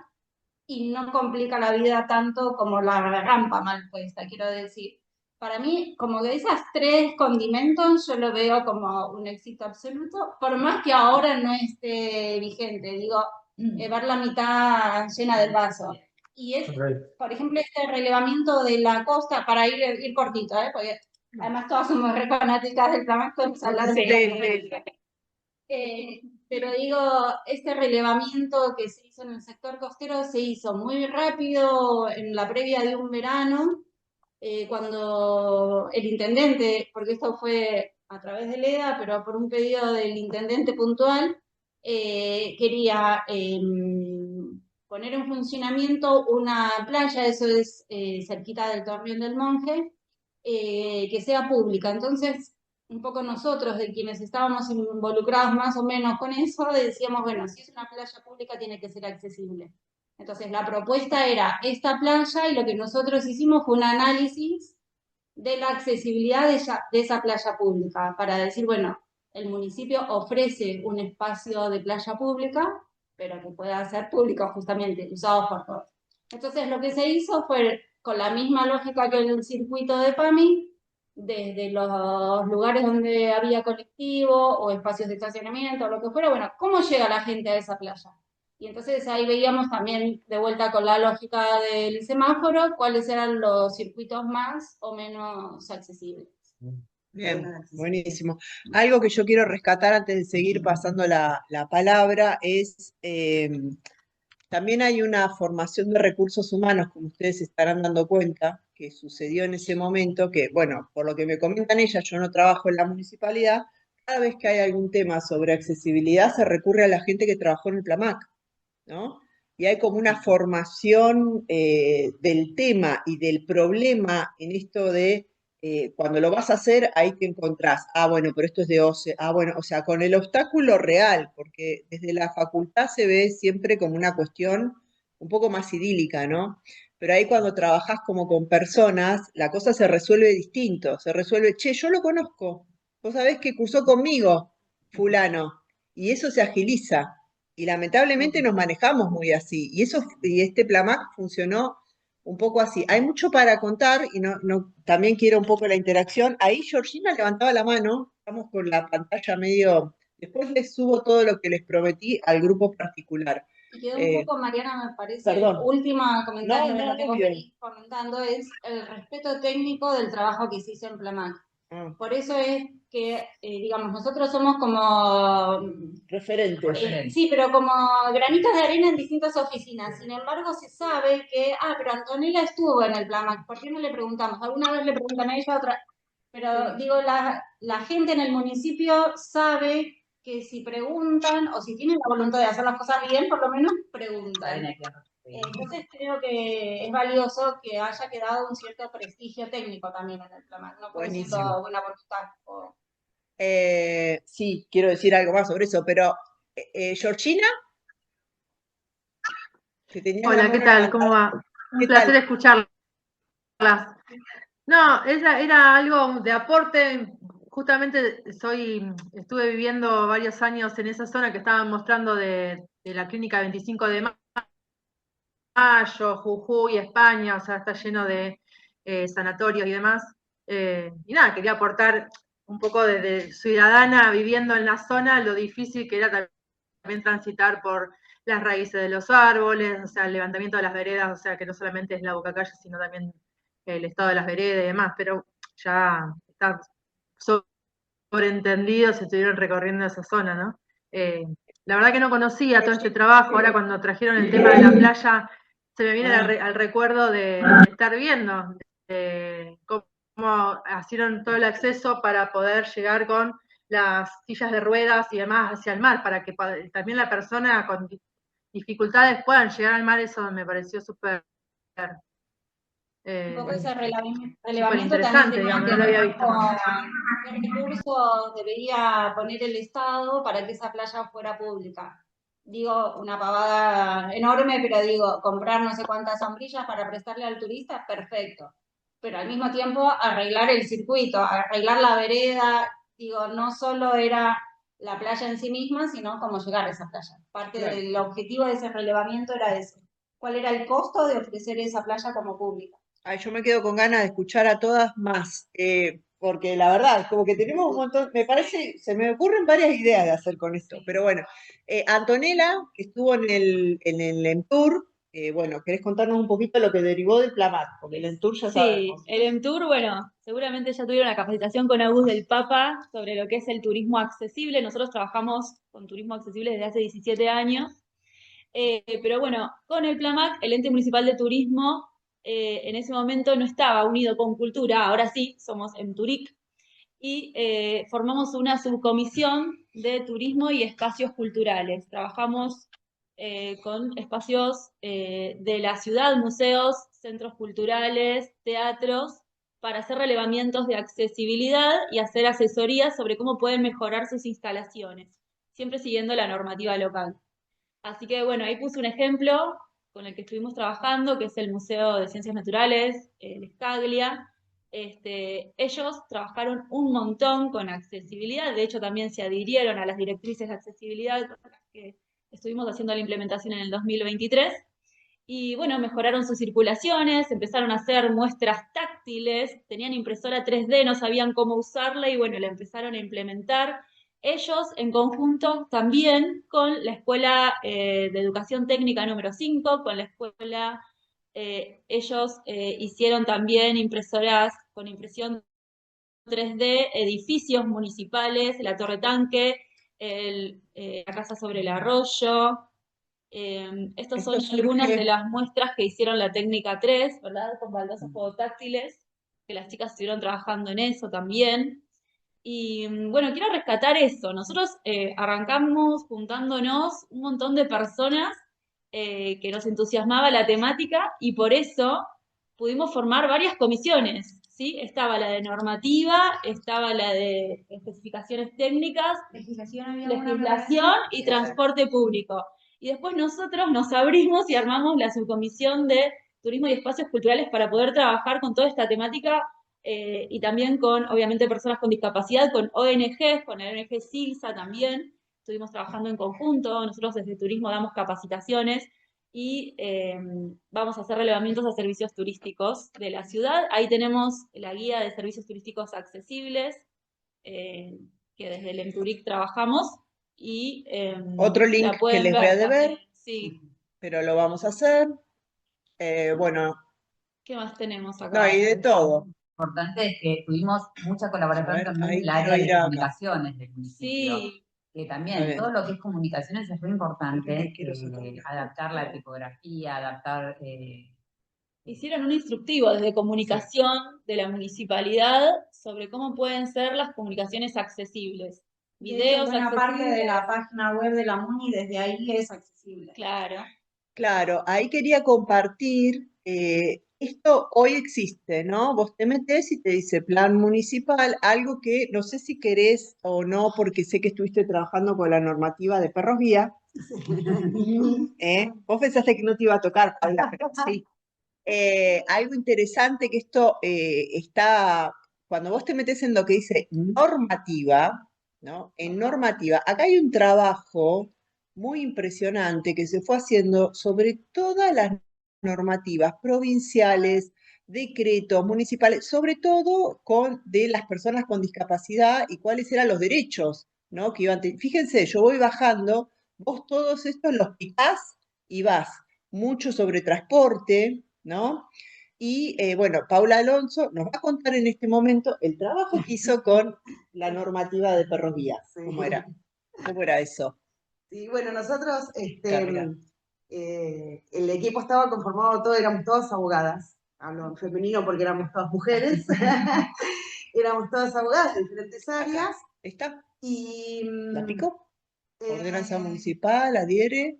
y no complica la vida tanto como la rampa mal puesta, quiero decir. Para mí, como que esas 3 condimentos yo lo veo como un éxito absoluto, por más que ahora no esté vigente, digo, ver la mitad llena del vaso. Y es, por ejemplo, este relevamiento de la costa, para ir cortito, porque además todas somos re fanáticas del PLAMAC, podemos hablar de pero digo, este relevamiento que se hizo en el sector costero se hizo muy rápido en la previa de un verano, cuando el intendente, porque esto fue a través de Leda, pero por un pedido del intendente puntual, quería poner en funcionamiento una playa, eso es cerquita del Torreón del Monje, que sea pública. Entonces, un poco nosotros, de quienes estábamos involucrados más o menos con eso, decíamos, bueno, si es una playa pública tiene que ser accesible. Entonces la propuesta era esta playa y lo que nosotros hicimos fue un análisis de la accesibilidad de esa playa pública para decir, bueno, el municipio ofrece un espacio de playa pública, pero que pueda ser público justamente, usado por todos. Entonces lo que se hizo fue, con la misma lógica que el circuito de PAMI, desde los lugares donde había colectivo o espacios de estacionamiento o lo que fuera, bueno, ¿cómo llega la gente a esa playa? Y entonces ahí veíamos también, de vuelta con la lógica del semáforo, cuáles eran los circuitos más o menos accesibles. Bien, buenísimo. Algo que yo quiero rescatar antes de seguir pasando la palabra es, también hay una formación de recursos humanos, como ustedes se estarán dando cuenta, que sucedió en ese momento, que, bueno, por lo que me comentan ellas, yo no trabajo en la municipalidad, cada vez que hay algún tema sobre accesibilidad se recurre a la gente que trabajó en el PLAMAC, ¿no? Y hay como una formación del tema y del problema en esto de cuando lo vas a hacer, ahí te encontrás, bueno, pero esto es de OCE, bueno, o sea, con el obstáculo real, porque desde la facultad se ve siempre como una cuestión un poco más idílica, ¿no? Pero ahí cuando trabajás como con personas, la cosa se resuelve distinto, se resuelve, che, yo lo conozco, vos sabés que cursó conmigo, fulano, y eso se agiliza. Y lamentablemente nos manejamos muy así. Y este PLAMAC funcionó un poco así. Hay mucho para contar y también quiero un poco la interacción. Ahí Georgina levantaba la mano, estamos con la pantalla medio. Después les subo todo lo que les prometí al grupo particular. Y quedó un poco, Mariana, me parece, Perdón. último comentario de lo que vos obvio. venís comentando, es el respeto técnico del trabajo que se hizo en Plamac. Por eso es que, digamos, nosotros somos como Referentes. sí, pero como granitos de arena en distintas oficinas. Sin embargo, se sabe que, pero Antonella estuvo en el Plamac. ¿Por qué no le preguntamos? Alguna vez le preguntan a ella, otra. Pero digo, la gente en el municipio sabe que si preguntan o si tienen la voluntad de hacer las cosas bien, por lo menos preguntan. Entonces creo que es valioso que haya quedado un cierto prestigio técnico también en el Plamac, no por siendo buena voluntad. Sí, quiero decir algo más sobre eso, pero Georgina, que tenía Hola, ¿qué tal? ¿Cómo va? Un placer escucharlas. No, era algo de aporte. Justamente estuve viviendo varios años en esa zona que estaban mostrando de la clínica 25 de Mayo, Jujuy, España, o sea, está lleno de sanatorios y demás. Y nada, quería aportar un poco de ciudadana viviendo en la zona, lo difícil que era también transitar por las raíces de los árboles, o sea, el levantamiento de las veredas, o sea, que no solamente es la Bocacalle, sino también el estado de las veredas y demás, pero ya está sobreentendido, se estuvieron recorriendo esa zona, ¿no? La verdad que no conocía todo este trabajo, ahora cuando trajeron el tema de la playa, se me viene al recuerdo de estar viendo cómo hicieron todo el acceso para poder llegar con las sillas de ruedas y demás hacia el mar, para que también la persona con dificultades puedan llegar al mar. Eso me pareció súper un poco ese relevamiento interesante, también digamos, no lo había visto. ¿Qué recursos debería poner el Estado para que esa playa fuera pública? Digo, una pavada enorme, pero digo, comprar no sé cuántas sombrillas para prestarle al turista, perfecto. Pero al mismo tiempo arreglar el circuito, arreglar la vereda, digo, no solo era la playa en sí misma, sino cómo llegar a esa playa. Parte del objetivo de ese relevamiento era ese. ¿Cuál era el costo de ofrecer esa playa como pública? Ay, yo me quedo con ganas de escuchar a todas más, porque la verdad, como que tenemos un montón, me parece, se me ocurren varias ideas de hacer con esto, pero bueno, Antonella, que estuvo en el Entour, bueno, ¿querés contarnos un poquito lo que derivó del Plamac? Porque el Entour ya sabemos. Sí, el Entour, bueno, seguramente ya tuvieron la capacitación con Agus del Papa sobre lo que es el turismo accesible. Nosotros trabajamos con turismo accesible desde hace 17 años. Pero bueno, con el Plamac, el ente municipal de turismo en ese momento no estaba unido con cultura, ahora sí, somos en Turic, y formamos una subcomisión de turismo y espacios culturales. Trabajamos con espacios de la ciudad, museos, centros culturales, teatros, para hacer relevamientos de accesibilidad y hacer asesorías sobre cómo pueden mejorar sus instalaciones, siempre siguiendo la normativa local. Así que bueno, ahí puse un ejemplo con el que estuvimos trabajando, que es el Museo de Ciencias Naturales, el Scaglia. Ellos trabajaron un montón con accesibilidad, de hecho también se adhirieron a las directrices de accesibilidad con las que estuvimos haciendo la implementación en el 2023. Y bueno, mejoraron sus circulaciones, empezaron a hacer muestras táctiles, tenían impresora 3D, no sabían cómo usarla y bueno, la empezaron a implementar. Ellos en conjunto también con la Escuela de Educación Técnica número 5, con la escuela, ellos hicieron también impresoras con impresión 3D, edificios municipales, la Torre Tanque, la Casa sobre el Arroyo. Estas son algunas de las muestras que hicieron la técnica 3, ¿verdad? Con baldosas fototáctiles, que las chicas estuvieron trabajando en eso también. Y bueno, quiero rescatar eso. Nosotros arrancamos juntándonos un montón de personas que nos entusiasmaba la temática y por eso pudimos formar varias comisiones, ¿sí? Estaba la de normativa, estaba la de especificaciones técnicas, legislación y transporte público. Y después nosotros nos abrimos y armamos la subcomisión de turismo y espacios culturales para poder trabajar con toda esta temática y también con, obviamente, personas con discapacidad, con ONGs, con la ONG SILSA también. Estuvimos trabajando en conjunto, nosotros desde turismo damos capacitaciones y vamos a hacer relevamientos a servicios turísticos de la ciudad. Ahí tenemos la guía de servicios turísticos accesibles, que desde el Enturic trabajamos, y Otro link la que pueden les voy a ver deber, también. Sí. pero lo vamos a hacer. Bueno, ¿Qué más tenemos no, acá? y de todo. Lo importante es que tuvimos mucha A colaboración ver, también ahí del quiero área ir de acá. comunicaciones del municipio. Sí, Que Está también bien. todo lo que es comunicaciones es muy importante, Porque quiero sacar una adaptar la tipografía, adaptar... hicieron un instructivo desde comunicación de la municipalidad sobre cómo pueden ser las comunicaciones accesibles. De hecho, Videos buena parte de accesibles. la página web de la MUNI desde ahí es accesible. Claro. Claro, ahí quería compartir, esto hoy existe, ¿no? Vos te metés y te dice plan municipal, algo que no sé si querés o no, porque sé que estuviste trabajando con la normativa de perros guía. Vos pensaste que no te iba a tocar, Paula, pero sí. Algo interesante que esto está, cuando vos te metés en lo que dice normativa, ¿no? En normativa, acá hay un trabajo muy impresionante que se fue haciendo sobre todas las normativas provinciales, decretos municipales, sobre todo de las personas con discapacidad y cuáles eran los derechos, ¿no? Que iban fíjense, yo voy bajando, vos todos estos los picás y vas mucho sobre transporte, ¿no? Y bueno, Paula Alonso nos va a contar en este momento el trabajo que hizo con la normativa de perros guía. Sí. ¿Cómo era? ¿Cómo era eso? Sí, bueno, nosotros, Carga. el equipo estaba conformado todo, éramos todas abogadas, hablo en femenino porque éramos todas mujeres, éramos todas abogadas de diferentes áreas. Acá. ¿Está? Y, ¿La picó? Ordenanza eh, municipal, adhiere.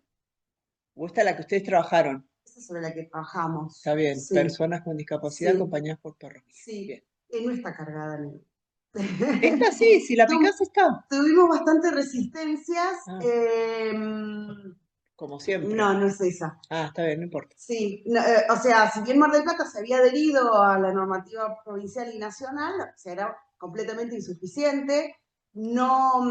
¿O esta la que ustedes trabajaron? esa es sobre la que trabajamos. Está bien, Sí, personas con discapacidad sí, acompañadas por perros. sí. Bien. No está cargada, ¿no? Esta sí, si la picás está. Tuvimos bastantes resistencias. Ah. Como siempre. No es esa. Ah, está bien, no importa. Sí, no, o sea, si bien Mar del Plata se había adherido a la normativa provincial y nacional, o sea, era completamente insuficiente, no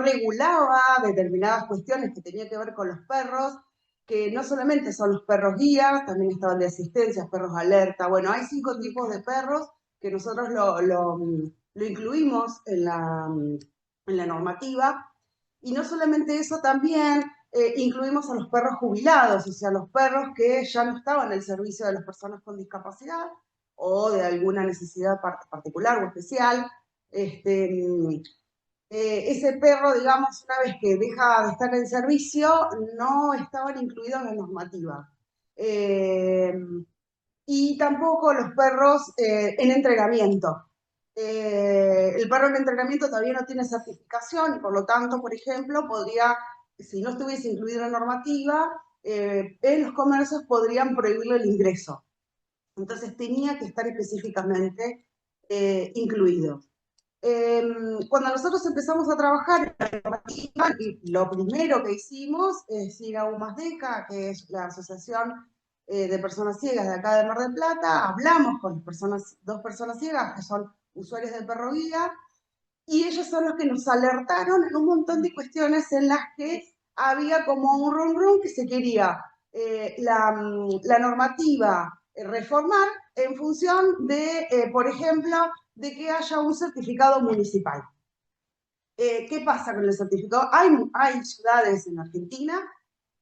regulaba determinadas cuestiones que tenían que ver con los perros, que no solamente son los perros guías, también estaban de asistencia, perros alerta. Bueno, hay 5 tipos de perros que nosotros lo incluimos en la normativa. Y no solamente eso, también incluimos a los perros jubilados, o sea, los perros que ya no estaban al servicio de las personas con discapacidad o de alguna necesidad particular o especial. Ese perro, digamos, una vez que deja de estar en servicio, no estaban incluidos en la normativa. Y tampoco los perros en entrenamiento. El perro en entrenamiento todavía no tiene certificación y por lo tanto, por ejemplo, podría, si no estuviese incluido en la normativa, en los comercios podrían prohibirle el ingreso. Entonces tenía que estar específicamente incluido. Cuando nosotros empezamos a trabajar en la normativa, lo primero que hicimos es ir a UMASDECA, que es la asociación de personas ciegas de acá de Mar del Plata, hablamos con dos personas ciegas que son usuarios del perro guía, y ellos son los que nos alertaron en un montón de cuestiones en las que había como un rum que se quería la normativa reformar en función de, por ejemplo, de que haya un certificado municipal. ¿Qué pasa con el certificado? Hay ciudades en Argentina,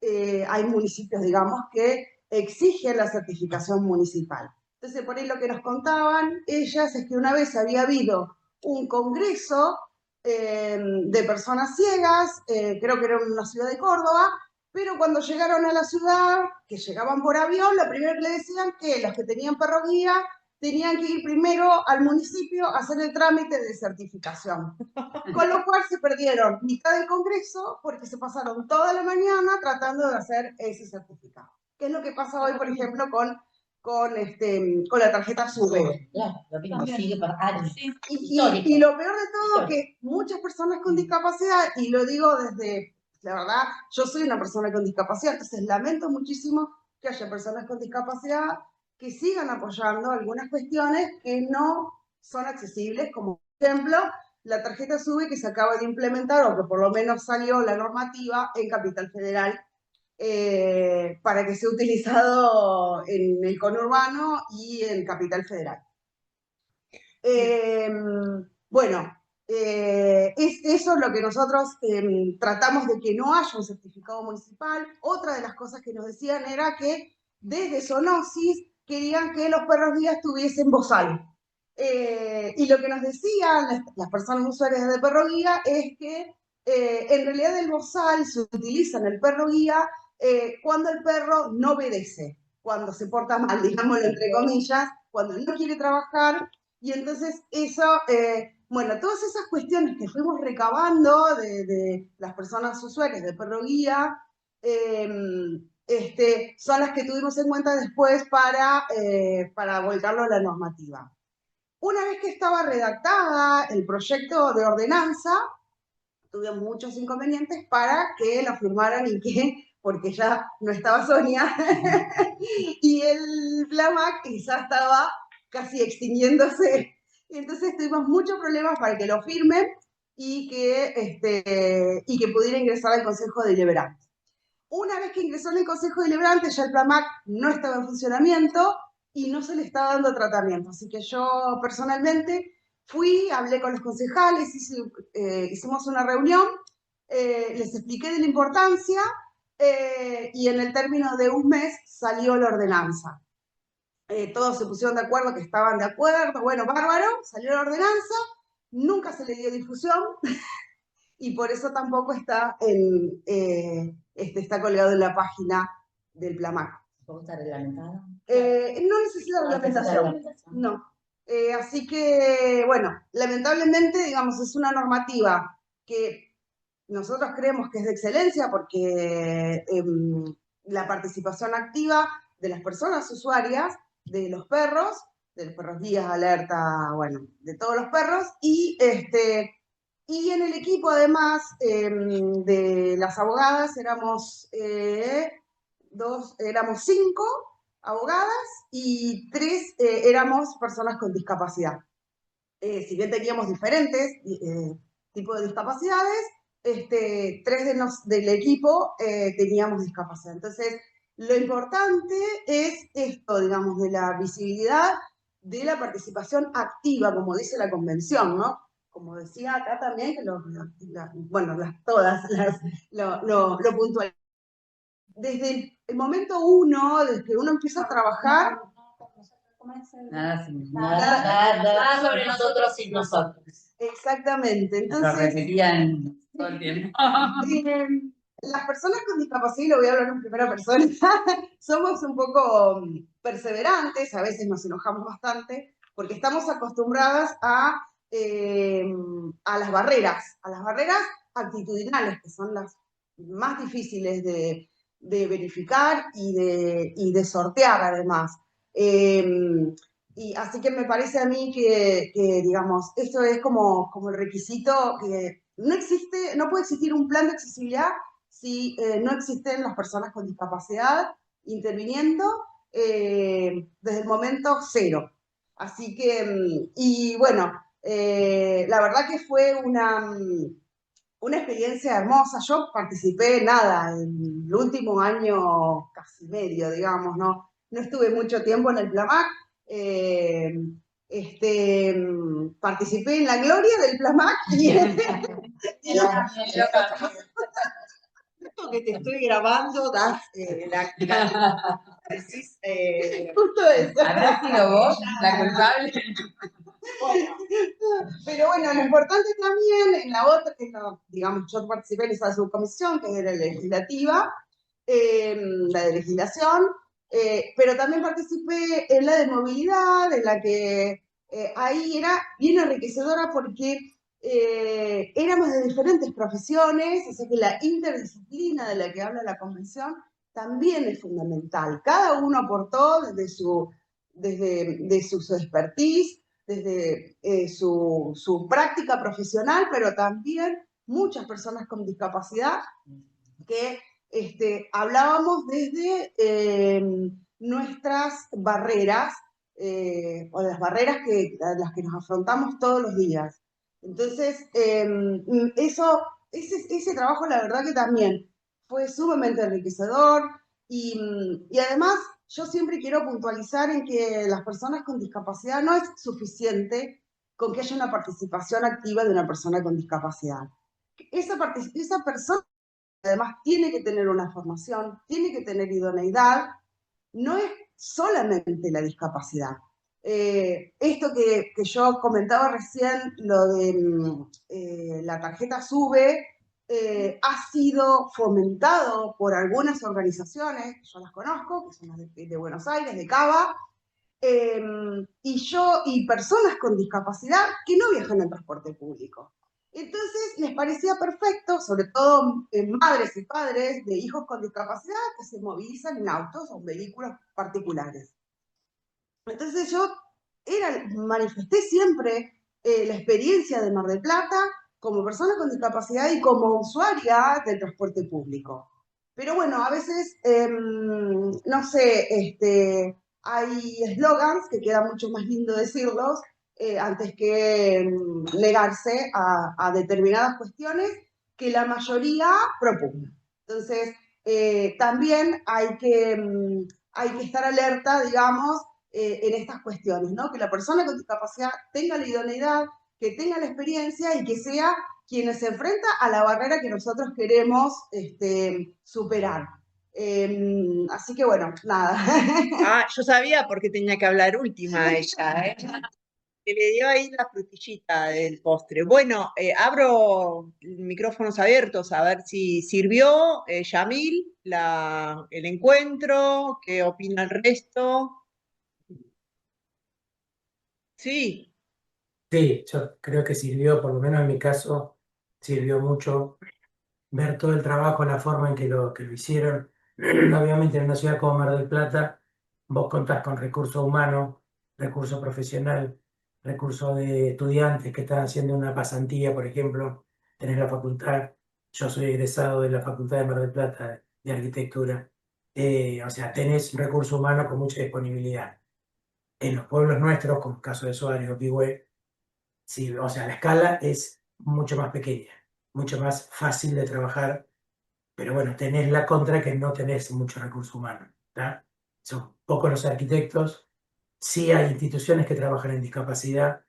hay municipios, digamos, que exigen la certificación municipal. Entonces, por ahí lo que nos contaban ellas es que una vez había habido un congreso de personas ciegas, creo que era en una ciudad de Córdoba, pero cuando llegaron a la ciudad, que llegaban por avión, lo primero que le decían que los que tenían perro guía tenían que ir primero al municipio a hacer el trámite de certificación. Con lo cual se perdieron mitad del congreso porque se pasaron toda la mañana tratando de hacer ese certificado. ¿Qué es lo que pasa hoy, por ejemplo, con la tarjeta SUBE? Claro, lo mismo sigue por años. Y lo peor de todo, que muchas personas con discapacidad, y lo digo desde, la verdad, yo soy una persona con discapacidad, entonces lamento muchísimo que haya personas con discapacidad que sigan apoyando algunas cuestiones que no son accesibles, como por ejemplo, la tarjeta SUBE que se acaba de implementar, o que por lo menos salió la normativa en Capital Federal, para que sea utilizado en el conurbano y en Capital Federal. Bueno, eso es lo que nosotros tratamos de que no haya un certificado municipal. Otra de las cosas que nos decían era que desde Zoonosis querían que los perros guías tuviesen bozal. Y lo que nos decían las personas usuarias de perro guía es que en realidad el bozal se utiliza en el perro guía cuando el perro no obedece, cuando se porta mal, digámoslo entre comillas, cuando no quiere trabajar. Y entonces eso, bueno, todas esas cuestiones que fuimos recabando de las personas usuarias de perro guía, son las que tuvimos en cuenta después para volcarlo a la normativa. Una vez que estaba redactada el proyecto de ordenanza, tuvimos muchos inconvenientes para que lo firmaran porque ya no estaba Sonia, y el PLAMAC ya estaba casi extinguiéndose. Y entonces tuvimos muchos problemas para que lo firmen y que pudiera ingresar al Consejo Deliberante. Una vez que ingresó en el Consejo Deliberante, ya el PLAMAC no estaba en funcionamiento y no se le estaba dando tratamiento. Así que yo personalmente fui, hablé con los concejales, hicimos una reunión, les expliqué de la importancia y en el término de un mes salió la ordenanza. Todos se pusieron de acuerdo que estaban de acuerdo, bueno, bárbaro, salió la ordenanza, nunca se le dio difusión y por eso tampoco está está colgado en la página del PLAMAC. ¿Cómo está reglamentado? No necesita reglamentación. No. Así que, bueno, lamentablemente, digamos, es una normativa que nosotros creemos que es de excelencia porque la participación activa de las personas usuarias, de los perros guías, alerta, bueno, de todos los perros, y en el equipo, además, de las abogadas, éramos 5 abogadas y 3 éramos personas con discapacidad. Si bien teníamos diferentes tipos de discapacidades, 3 del equipo teníamos discapacidad. Entonces, lo importante es esto, digamos, de la visibilidad, de la participación activa, como dice la convención, ¿no? Como decía acá también, que lo puntual. Desde el momento 1, desde que uno empieza a trabajar, Nada sobre nosotros sin nosotros. Exactamente. Entonces, lo repetían todo el tiempo. Las personas con discapacidad, y lo voy a hablar en primera persona, somos un poco perseverantes, a veces nos enojamos bastante, porque estamos acostumbradas a las barreras actitudinales, que son las más difíciles de verificar y de sortear, además. Y así que me parece a mí que digamos, esto es como el requisito que no puede existir un plan de accesibilidad si no existen las personas con discapacidad interviniendo desde el momento 0. Así que, y bueno, la verdad que fue una experiencia hermosa. Yo participé, en el último año casi medio, digamos, no estuve mucho tiempo en el PLAMAC. Participé en la gloria del PLAMAC que te estoy grabando, das justo eso. ¿Habrás sido vos la culpable? Bueno, pero bueno, lo importante también, digamos, yo participé en esa subcomisión, que era legislativa, la de legislación, pero también participé en la de movilidad, en la que ahí era bien enriquecedora porque éramos de diferentes profesiones, así que la interdisciplina de la que habla la convención también es fundamental. Cada uno aportó desde su expertise, desde su práctica profesional, pero también muchas personas con discapacidad que hablábamos desde nuestras barreras, o las barreras a las que nos afrontamos todos los días. Entonces, ese trabajo la verdad que también fue sumamente enriquecedor y además yo siempre quiero puntualizar en que las personas con discapacidad no es suficiente con que haya una participación activa de una persona con discapacidad. Esa persona además tiene que tener una formación, tiene que tener idoneidad, no es solamente la discapacidad. Esto que yo comentaba recién, lo de la tarjeta SUBE, ha sido fomentado por algunas organizaciones, yo las conozco, que son las de Buenos Aires, de Cava, y personas con discapacidad que no viajan en transporte público. Entonces les parecía perfecto, sobre todo madres y padres de hijos con discapacidad que se movilizan en autos o vehículos particulares. Entonces yo manifesté siempre la experiencia de Mar del Plata como persona con discapacidad y como usuaria del transporte público. Pero bueno, a veces, no sé, hay eslogans que queda mucho más lindo decirlos antes que negarse a determinadas cuestiones que la mayoría propugna. Entonces, también hay que estar alerta, digamos, en estas cuestiones, ¿no? Que la persona con discapacidad tenga la idoneidad, que tenga la experiencia y que sea quien se enfrenta a la barrera que nosotros queremos superar. Así que bueno, nada. Ah, yo sabía por qué tenía que hablar última ella, ¿eh? Que le dio ahí la frutillita del postre. Bueno, abro micrófonos abiertos a ver si sirvió, Yamil, el encuentro, qué opina el resto. Sí, Sí, yo creo que sirvió, por lo menos en mi caso, sirvió mucho ver todo el trabajo, la forma en que lo hicieron. Obviamente en una ciudad como Mar del Plata, vos contás con recursos humanos, recurso profesional, recursos de estudiantes que están haciendo una pasantía, por ejemplo, tenés la facultad, yo soy egresado de la Facultad de Mar del Plata de Arquitectura. O sea, tenés recursos humanos con mucha disponibilidad. En los pueblos nuestros, como el caso de Suárez o Pigüé, sí, o sea, la escala es mucho más pequeña, mucho más fácil de trabajar, pero bueno, tenés la contra que no tenés mucho recurso humano, ¿tá? Son pocos los arquitectos, sí hay instituciones que trabajan en discapacidad.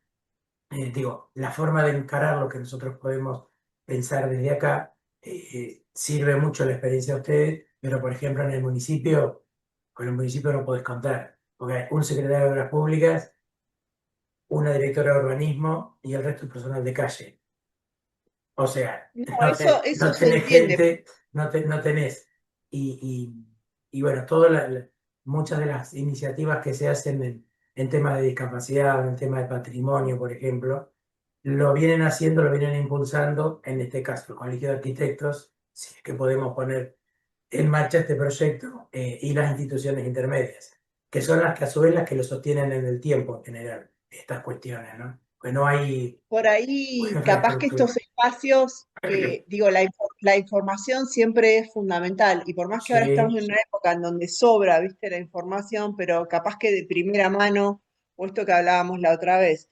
Digo, la forma de encarar lo que nosotros podemos pensar desde acá, sirve mucho la experiencia de ustedes, pero por ejemplo en el municipio, con el municipio no podés contar, porque hay un secretario de Obras Públicas, una directora de urbanismo y el resto es personal de calle. O sea, no, no eso se tenés entiende. gente, no tenés. Y, y bueno, muchas de las iniciativas que se hacen en temas de discapacidad, en temas de patrimonio, por ejemplo, lo vienen haciendo, lo vienen impulsando, en este caso el Colegio de Arquitectos, si es que podemos poner en marcha este proyecto, y las instituciones intermedias, que son las que a su vez las que lo sostienen en el tiempo en general, estas cuestiones, ¿no? Pues no hay Por ahí, una capaz que infraestructura. estos espacios, digo, la información siempre es fundamental y por más que ahora estamos Sí, en una época en donde sobra, viste, la información, pero capaz que de primera mano, o esto que hablábamos la otra vez,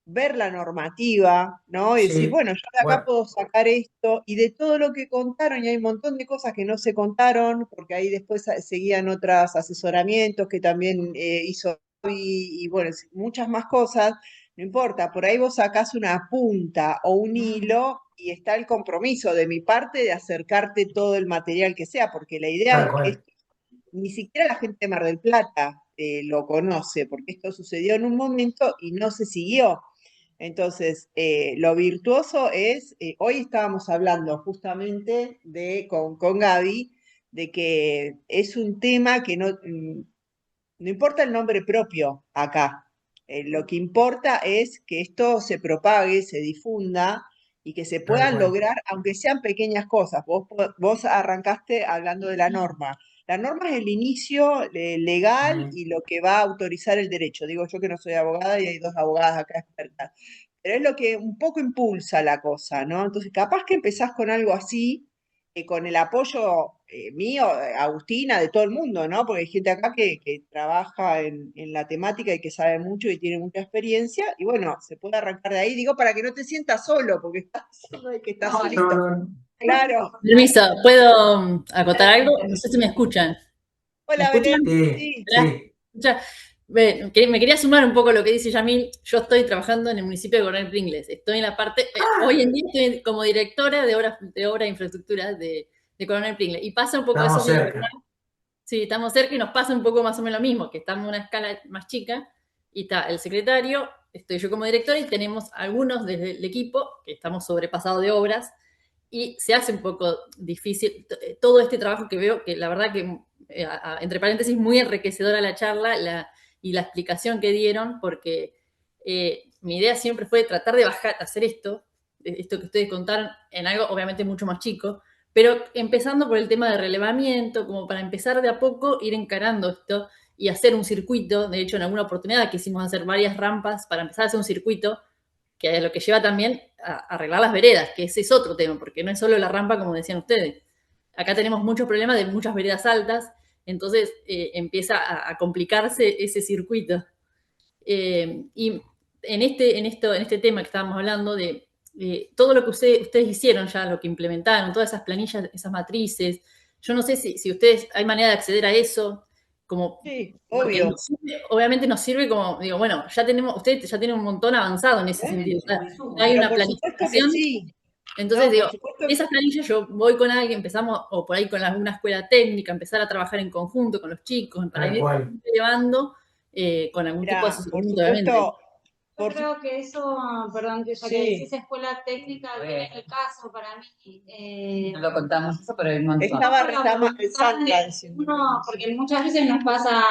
ver la normativa, ¿no? Y decir, sí, bueno, yo de acá bueno, puedo sacar esto y de todo lo que contaron, y hay un montón de cosas que no se contaron, porque ahí después seguían otros asesoramientos que también hizo y bueno, muchas más cosas, no importa, por ahí vos sacás una punta o un hilo y está el compromiso de mi parte de acercarte todo el material que sea, porque la tal idea es cual. ni siquiera la gente de Mar del Plata lo conoce, porque esto sucedió en un momento y no se siguió. Entonces, lo virtuoso es, hoy estábamos hablando justamente con Gaby, de que es un tema que no importa el nombre propio acá. Lo que importa es que esto se propague, se difunda y que se Tal puedan cual. lograr, aunque sean pequeñas cosas. Vos arrancaste hablando de la norma. La norma es el inicio legal Mm, y lo que va a autorizar el derecho. Digo yo que no soy abogada y hay dos abogadas acá expertas. Pero es lo que un poco impulsa la cosa, ¿no? Entonces, capaz que empezás con algo así, con el apoyo mío, Agustina, de todo el mundo, ¿no? Porque hay gente acá que trabaja en la temática y que sabe mucho y tiene mucha experiencia, y bueno, se puede arrancar de ahí, digo, para que no te sientas solo, porque estás solo y que estás solito. no. Claro. Permiso, ¿puedo acotar algo? No sé si me escuchan. ¿Me Hola, escuchan? Belén. Sí, Sí. Hola. sí. Escucha, me quería sumar un poco a lo que dice Yamil. Yo estoy trabajando en el municipio de Coronel Pringles. Estoy en la parte, hoy en día estoy como directora de obra e infraestructura de Coronel Pringles. Y pasa un poco Estamos eso mismo, cerca. ¿verdad? Sí, estamos cerca y nos pasa un poco más o menos lo mismo, que estamos en una escala más chica y está el secretario, estoy yo como directora y tenemos algunos desde el equipo que estamos sobrepasados de obras y se hace un poco difícil todo este trabajo que veo, que la verdad que, entre paréntesis, muy enriquecedora la charla y la explicación que dieron, porque mi idea siempre fue tratar de hacer esto que ustedes contaron, en algo obviamente mucho más chico, pero empezando por el tema de relevamiento, como para empezar de a poco, ir encarando esto y hacer un circuito. De hecho, en alguna oportunidad quisimos hacer varias rampas para empezar a hacer un circuito, que es lo que lleva también a arreglar las veredas, que ese es otro tema, porque no es solo la rampa, como decían ustedes. Acá tenemos muchos problemas de muchas veredas altas, entonces empieza a complicarse ese circuito. Y en este tema que estábamos hablando de todo lo que ustedes hicieron ya, lo que implementaron, todas esas planillas, esas matrices, yo no sé si ustedes, hay manera de acceder a eso, como, Sí, obvio. obviamente nos sirve como, digo, bueno, ustedes ya tienen un montón avanzado en ese sentido. Hay Pero una por supuesto que planificación. sí. Entonces, No, digo, por supuesto esas planillas yo voy con alguien, empezamos, o por ahí con alguna escuela técnica, empezar a trabajar en conjunto con los chicos, para Tal ir cual. llevando con algún tipo de Mira, por asesoramiento, obviamente. supuesto, Yo creo que eso, perdón, que ya que sí. decís escuela técnica, tiene el caso para mí. No lo contamos eso, pero hay un montón. Estaba la voluntad Sandra de diciendo. uno, porque muchas veces nos pasa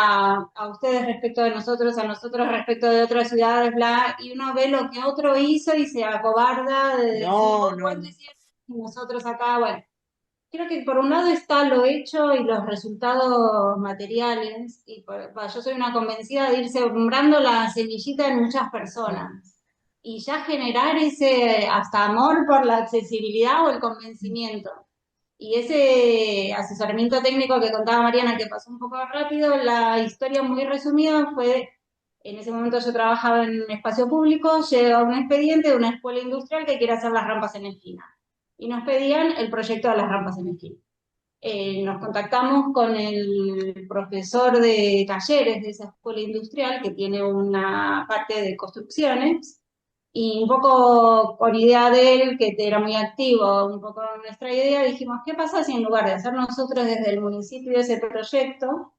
a ustedes respecto de nosotros, a nosotros respecto de otras ciudades, bla, y uno ve lo que otro hizo y se acobarda de decir, No, "Vos no. cuánto hicieron", y nosotros acá, bueno. Creo que por un lado está lo hecho y los resultados materiales, y yo soy una convencida de ir sembrando la semillita en muchas personas y ya generar ese hasta amor por la accesibilidad o el convencimiento. Y ese asesoramiento técnico que contaba Mariana, que pasó un poco rápido, la historia muy resumida fue, en ese momento yo trabajaba en un espacio público, llega un expediente de una escuela industrial que quiere hacer las rampas en esquina y nos pedían el proyecto de las rampas en esquina. Nos contactamos con el profesor de talleres de esa escuela industrial que tiene una parte de construcciones y un poco con idea de él, que era muy activo, un poco nuestra idea, dijimos, ¿qué pasa si en lugar de hacer nosotros desde el municipio ese proyecto,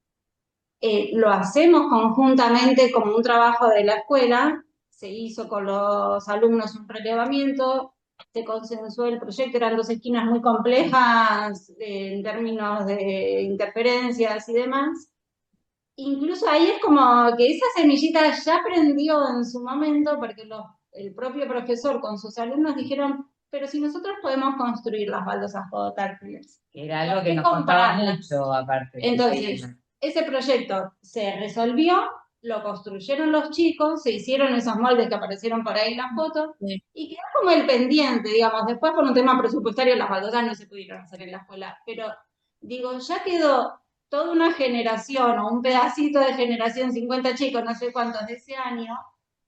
lo hacemos conjuntamente como un trabajo de la escuela? Se hizo con los alumnos un relevamiento, se consensuó el proyecto, eran 2 esquinas muy complejas en términos de interferencias y demás. Incluso ahí es como que esa semillita ya aprendió en su momento, porque el propio profesor con sus alumnos dijeron, pero si nosotros podemos construir las baldosas fodotáctiles. Era algo que nos costaba mucho, aparte. Entonces, ese proyecto se resolvió, lo construyeron los chicos, se hicieron esos moldes que aparecieron por ahí en las fotos, y quedó como el pendiente, digamos. Después, por un tema presupuestario, las baldosas no se pudieron hacer en la escuela, pero digo, ya quedó toda una generación o un pedacito de generación, 50 chicos, no sé cuántos de ese año,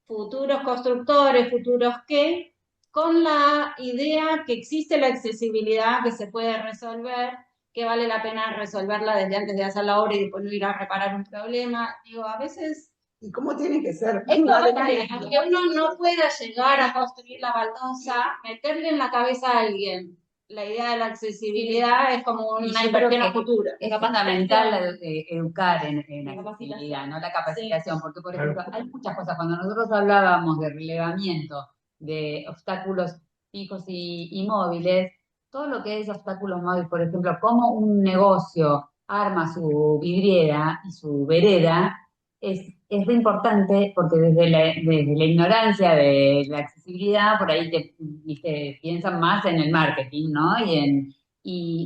futuros constructores, futuros qué, con la idea que existe la accesibilidad, que se puede resolver, que vale la pena resolverla desde antes de hacer la obra y después no ir a reparar un problema. Digo, a veces... ¿Y cómo tiene que ser? Es probable que uno no pueda llegar a construir la baldosa, meterle en la cabeza a alguien la idea de la accesibilidad es como una inversión a futuro. Es fundamental educar en accesibilidad, ¿no? La capacitación, porque por ejemplo, hay muchas cosas. Cuando nosotros hablábamos de relevamiento, de obstáculos fijos y móviles, todo lo que es obstáculos móviles, por ejemplo, cómo un negocio arma su vidriera y su vereda, es re importante porque desde la ignorancia de la accesibilidad, por ahí te piensan más en el marketing, ¿no?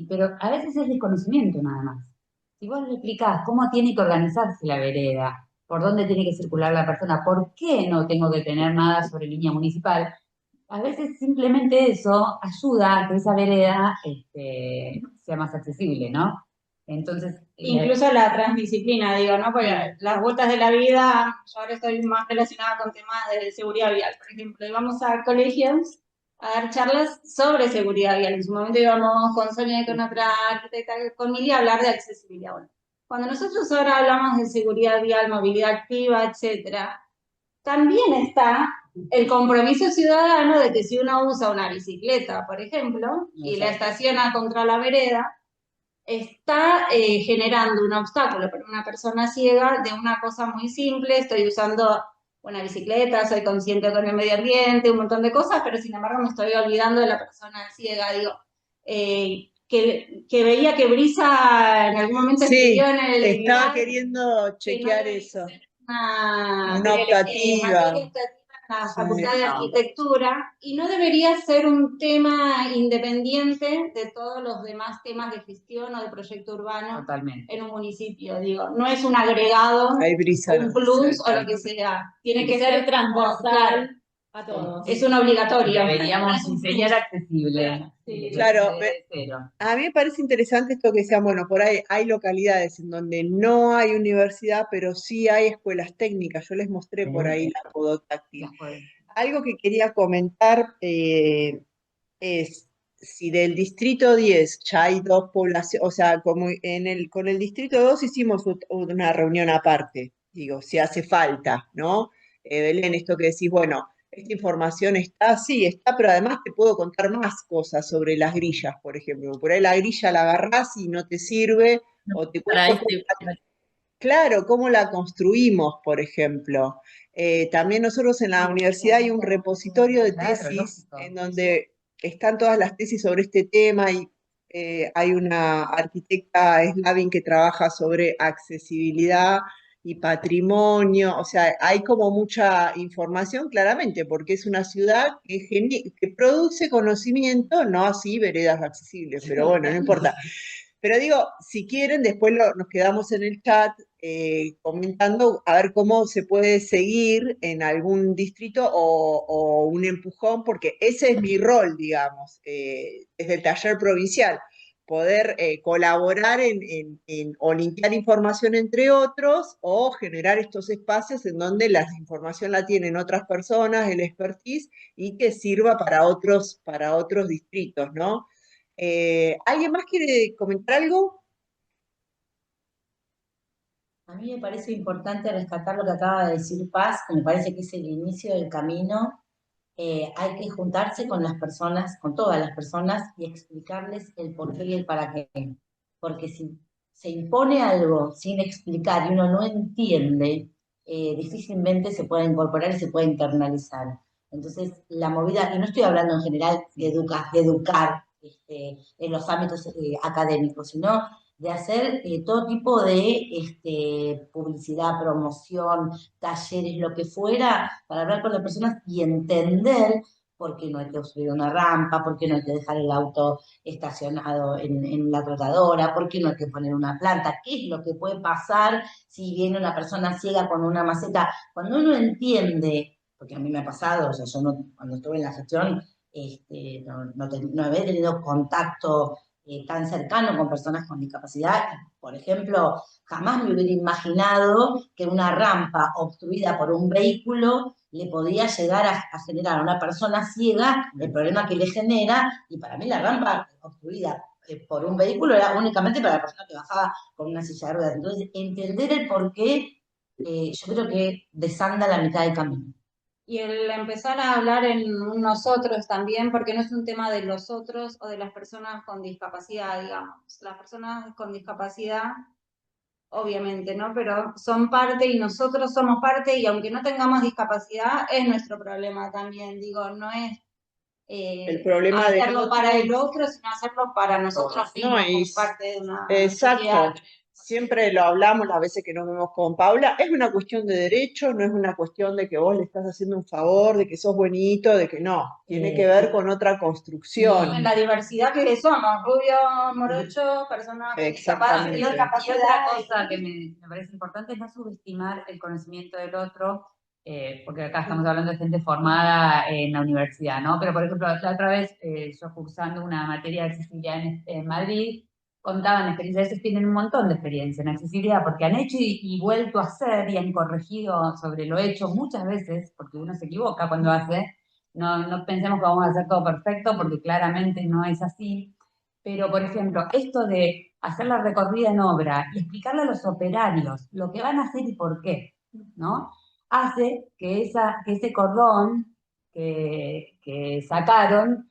Pero a veces es desconocimiento nada más. Si vos le explicás cómo tiene que organizarse la vereda, por dónde tiene que circular la persona, por qué no tengo que tener nada sobre línea municipal, a veces simplemente eso ayuda a que esa vereda sea más accesible, ¿no? Entonces, incluso la transdisciplina, digo, ¿no? Porque las vueltas de la vida, yo ahora estoy más relacionada con temas de seguridad vial, por ejemplo, íbamos a colegios a dar charlas sobre seguridad vial. En su momento íbamos con Sonia y con otra arquitecta, con Mili, a hablar de accesibilidad. Bueno, cuando nosotros ahora hablamos de seguridad vial, movilidad activa, etcétera, también está el compromiso ciudadano de que si uno usa una bicicleta, por ejemplo, y la estaciona contra la vereda, está generando un obstáculo para una persona ciega de una cosa muy simple. Estoy usando una bicicleta, soy consciente con el medio ambiente, un montón de cosas, pero sin embargo me estoy olvidando de la persona ciega. Digo, que veía que Brisa en algún momento escribió en el estaba Liderazgo queriendo chequear que no eso. Una optativa. materia optativa en la Facultad de Arquitectura, y no debería ser un tema independiente de todos los demás temas de gestión o de proyecto urbano. Totalmente. En un municipio, digo, no es un agregado, un plus o lo que sea, tiene que ser transversal a todos. Es un obligatorio. Deberíamos diseñar accesible. Claro, a mí me parece interesante esto que decían, bueno, por ahí hay localidades en donde no hay universidad, pero sí hay escuelas técnicas. Yo les mostré por ahí la podotáctil. Algo que quería comentar es, si del distrito 10 ya hay dos poblaciones, o sea, como con el distrito 2 hicimos una reunión aparte, digo, si hace falta, ¿no? Belén, esto que decís, bueno, esta información está, sí, está, pero además te puedo contar más cosas sobre las grillas, por ejemplo. Por ahí la grilla la agarrás y no te sirve, o te cuento claro, cómo la construimos, por ejemplo. También nosotros en la universidad hay un repositorio de tesis en donde están todas las tesis sobre este tema y hay una arquitecta Slavin que trabaja sobre accesibilidad y patrimonio, o sea, hay como mucha información claramente, porque es una ciudad que produce conocimiento, no así veredas accesibles, pero bueno, no importa. Pero digo, si quieren, después nos quedamos en el chat comentando a ver cómo se puede seguir en algún distrito o un empujón, porque ese es mi rol, digamos, desde el taller provincial, poder colaborar o limpiar información entre otros o generar estos espacios en donde la información la tienen otras personas, el expertise, y que sirva para otros distritos, ¿no? ¿Alguien más quiere comentar algo? A mí me parece importante rescatar lo que acaba de decir Paz, que me parece que es el inicio del camino. Hay que juntarse con las personas, con todas las personas, y explicarles el por qué y el para qué. Porque si se impone algo sin explicar y uno no entiende, difícilmente se puede incorporar y se puede internalizar. Entonces, la movida, y no estoy hablando en general de educar en los ámbitos académicos, sino de hacer todo tipo de publicidad, promoción, talleres, lo que fuera, para hablar con las personas y entender por qué no hay que construir una rampa, por qué no hay que dejar el auto estacionado en la trotadora, por qué no hay que poner una planta, qué es lo que puede pasar si viene una persona ciega con una maceta. Cuando uno entiende, porque a mí me ha pasado, o sea, yo cuando estuve en la gestión, no había tenido contacto tan cercano con personas con discapacidad. Por ejemplo, jamás me hubiera imaginado que una rampa obstruida por un vehículo le podía llegar a generar a una persona ciega el problema que le genera, y para mí la rampa obstruida por un vehículo era únicamente para la persona que bajaba con una silla de ruedas. Entonces, entender el por qué, yo creo que desanda la mitad del camino. Y el empezar a hablar en nosotros también, porque no es un tema de los otros o de las personas con discapacidad, digamos. Las personas con discapacidad, obviamente, ¿no? Pero son parte y nosotros somos parte, y aunque no tengamos discapacidad, es nuestro problema también. Digo, no es el problema hacerlo para el otro, sino hacerlo para nosotros mismos, como parte de una sociedad. Siempre lo hablamos las veces que nos vemos con Paula, es una cuestión de derechos, no es una cuestión de que vos le estás haciendo un favor, de que sos bonito, de que no, tiene que ver con otra construcción. En la diversidad que somos, rubio, morocho, personas con discapacidad. Y otra cosa que me parece importante es no subestimar el conocimiento del otro, porque acá estamos hablando de gente formada en la universidad, ¿no? Pero, por ejemplo, la otra vez yo cursando una materia de accesibilidad en Madrid, contaban experiencias, ellos tienen un montón de experiencia en accesibilidad, porque han hecho y vuelto a hacer y han corregido sobre lo hecho muchas veces, porque uno se equivoca cuando hace, no pensemos que vamos a hacer todo perfecto, porque claramente no es así, pero por ejemplo, esto de hacer la recorrida en obra y explicarle a los operarios lo que van a hacer y por qué, ¿no? Hace que ese cordón que sacaron,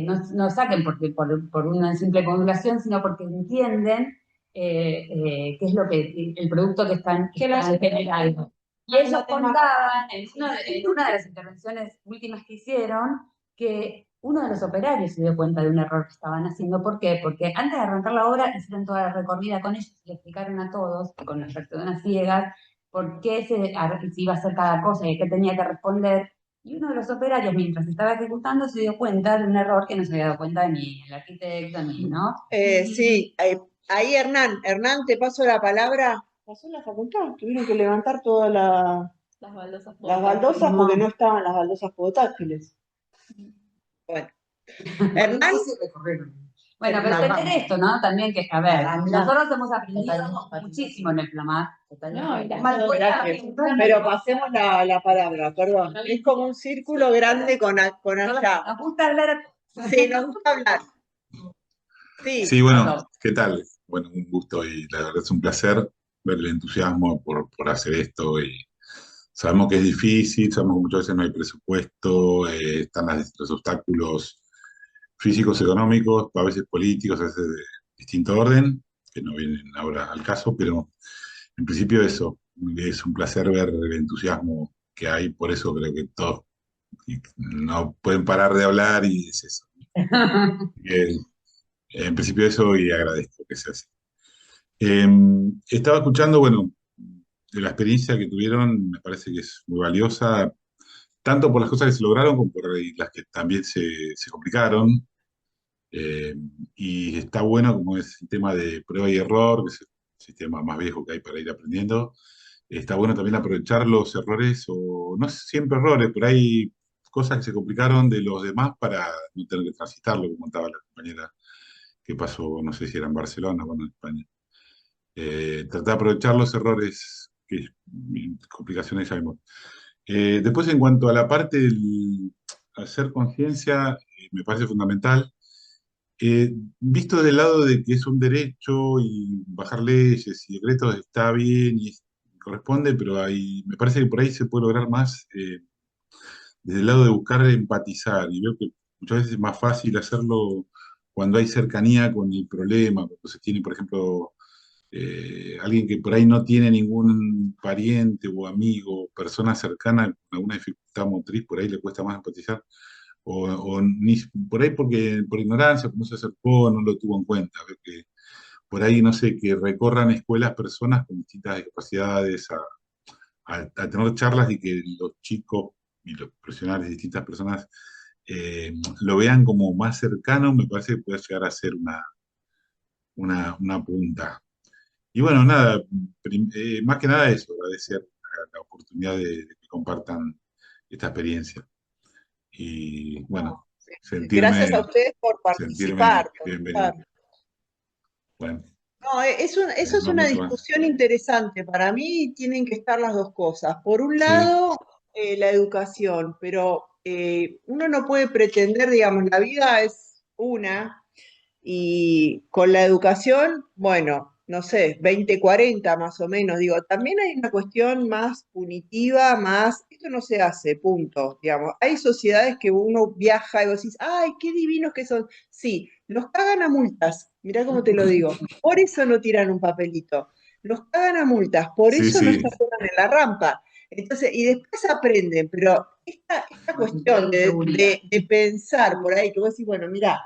no saquen por una simple conjugación, sino porque entienden qué es el producto que están generando. Y ellos contaban, en una de las intervenciones últimas que hicieron, que uno de los operarios se dio cuenta de un error que estaban haciendo. ¿Por qué? Porque antes de arrancar la obra hicieron toda la recorrida con ellos y le explicaron a todos, con las personas ciegas, por qué se iba a hacer cada cosa y qué tenía que responder. Y uno de los operarios, mientras estaba ejecutando, se dio cuenta de un error que no se había dado cuenta ni el arquitecto, ni, ¿no? Sí, ahí Hernán, te paso la palabra. ¿Pasó en la facultad? Tuvieron que levantar todas Las baldosas las baldosas porque no estaban las baldosas portátiles. Bueno, Hernán. Bueno, pero entender esto, ¿no? También que, a ver, nosotros hemos aprendido muchísimo en el Plamar. Pero pasemos la palabra, perdón. Es como un círculo grande con allá. Nos gusta hablar. Sí, nos gusta hablar. Sí, bueno, ¿qué tal? Bueno, un gusto y la verdad es un placer ver el entusiasmo por hacer esto y sabemos que es difícil, sabemos que muchas veces no hay presupuesto, están los obstáculos físicos, económicos, a veces políticos, a veces de distinto orden, que no vienen ahora al caso, pero en principio eso, es un placer ver el entusiasmo que hay, por eso creo que todos no pueden parar de hablar y es eso. En principio eso y agradezco que sea así. Estaba escuchando, bueno, de la experiencia que tuvieron, me parece que es muy valiosa, tanto por las cosas que se lograron como por las que también se complicaron. Y está bueno como es el tema de prueba y error, que es el sistema más viejo que hay para ir aprendiendo. Está bueno también aprovechar los errores, o no siempre errores, pero hay cosas que se complicaron de los demás para no tener que transitarlo, como contaba la compañera que pasó, no sé si era en Barcelona o en España. Tratar de aprovechar los errores, que complicaciones sabemos. Después, en cuanto a la parte del hacer conciencia, me parece fundamental. Visto del lado de que es un derecho y bajar leyes y decretos está bien y corresponde, pero me parece que por ahí se puede lograr más desde el lado de buscar empatizar. Y veo que muchas veces es más fácil hacerlo cuando hay cercanía con el problema, cuando se tiene, por ejemplo, alguien que por ahí no tiene ningún pariente o amigo, persona cercana con alguna dificultad motriz, por ahí le cuesta más empatizar. O ni por ahí porque por ignorancia, porque no se acercó, no lo tuvo en cuenta. Veo que por ahí, no sé, que recorran escuelas personas con distintas discapacidades a tener charlas y que los chicos y los profesionales, distintas personas, lo vean como más cercano, me parece que puede llegar a ser una punta. Y bueno, nada, más que nada eso, agradecer la oportunidad de que compartan esta experiencia. Y bueno, gracias a ustedes por participar. Bienvenido. Bueno. No, eso es una discusión interesante. Para mí tienen que estar las dos cosas. Por un lado, la educación, pero uno no puede pretender, digamos, la vida es una y con la educación, bueno, no sé, 20-40 más o menos. Digo, también hay una cuestión más punitiva, esto no se hace, punto, digamos. Hay sociedades que uno viaja y vos decís, ¡ay, qué divinos que son! Sí, los cagan a multas, mirá cómo te lo digo. Por eso no tiran un papelito. Los cagan a multas, por eso no estacionan en la rampa. Entonces, y después aprenden, pero esta cuestión de pensar por ahí, que vos decís, bueno, mirá,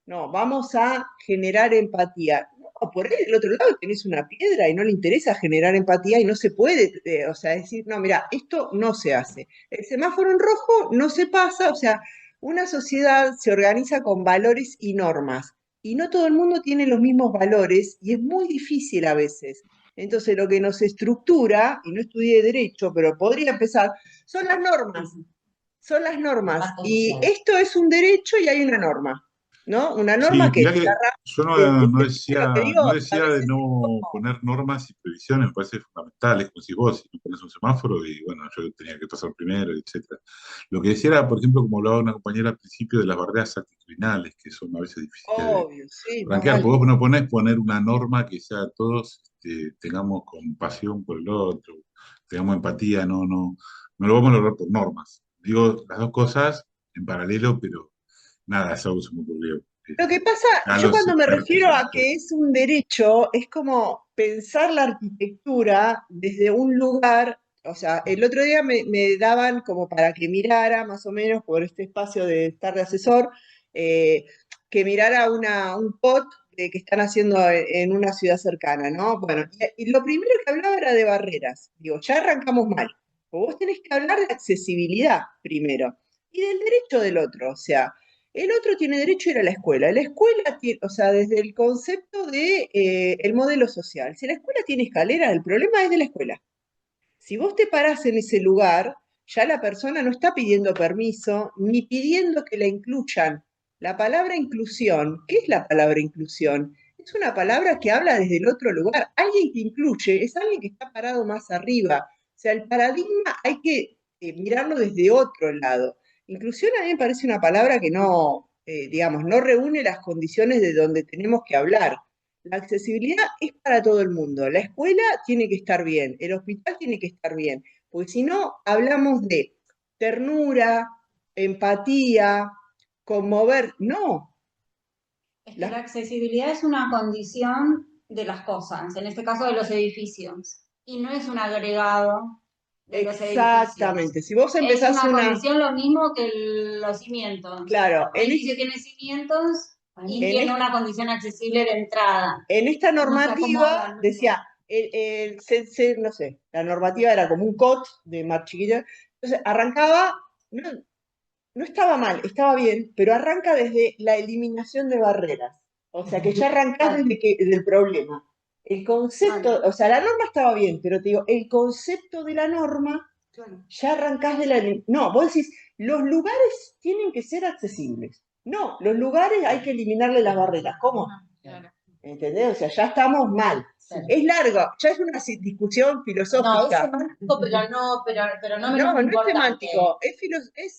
no, vamos a generar empatía. No, por ahí del otro lado tenés una piedra y no le interesa generar empatía y no se puede, o sea, decir, no, mira, esto no se hace. El semáforo en rojo no se pasa, o sea, una sociedad se organiza con valores y normas y no todo el mundo tiene los mismos valores y es muy difícil a veces. Entonces, lo que nos estructura, y no estudié derecho, pero podría empezar, son las normas. Son las normas. Y esto es un derecho y hay una norma. ¿no? Una Sí, norma que mirá que yo no decía, lo que digo, no a decía de veces no poner normas y previsiones, me parece fundamental, es como si vos, si no pones un semáforo y bueno, yo tenía que pasar primero, etcétera. Lo que decía era, por ejemplo, como hablaba una compañera al principio, de las barreras actitudinales, que son a veces difíciles de obvio, sí, más franquear, vale. porque vos no ponés poner una norma que sea todos tengamos compasión por el otro, tengamos empatía, no lo vamos a lograr por normas. Digo las dos cosas en paralelo, pero nada, es algo que se me ocurrió. Lo que pasa, Ya yo los cuando me expertos refiero en a esto. que es un derecho, es como pensar la arquitectura desde un lugar, o sea, el otro día me daban como para que mirara más o menos por este espacio de estar de asesor, eh, que mirara un POT que están haciendo en una ciudad cercana, ¿no? Bueno, y lo primero que hablaba era de barreras. Digo, ya arrancamos mal. Vos tenés que hablar de accesibilidad primero y del derecho del otro, o sea. El otro tiene derecho a ir a la escuela. La escuela tiene, o sea, desde el concepto de el modelo social. Si la escuela tiene escalera, el problema es de la escuela. Si vos te parás en ese lugar, ya la persona no está pidiendo permiso ni pidiendo que la incluyan. La palabra inclusión, ¿qué es la palabra inclusión? Es una palabra que habla desde el otro lugar. Alguien que incluye es alguien que está parado más arriba. O sea, el paradigma hay que mirarlo desde otro lado. Inclusión a mí me parece una palabra que no, digamos, no reúne las condiciones de donde tenemos que hablar. La accesibilidad es para todo el mundo. La escuela tiene que estar bien, el hospital tiene que estar bien, porque si no, hablamos de ternura, empatía, conmover. No. Es que la accesibilidad es una condición de las cosas, en este caso de los edificios, y no es un agregado de los edificios. Exactamente. Si vos Es empezás una una. condición lo mismo que los cimientos. Claro, Un edificio tiene cimientos y en tiene una condición accesible de entrada. En esta No se normativa acomodan. decía, no sé, la normativa era como un COT de más chiquilla, entonces arrancaba, no estaba mal, estaba bien, pero arranca desde la eliminación de barreras, o sea que ya arrancás desde el problema. El concepto, o sea, la norma estaba bien, pero te digo, el concepto de la norma, ya arrancás de la. No, vos decís, los lugares tienen que ser accesibles. No, los lugares hay que eliminarle las barreras. ¿Cómo? ¿Entendés? O sea, ya estamos mal. Es largo, ya es una discusión No, es filosófica. semántico, pero no menos No, no es importante. semántico, es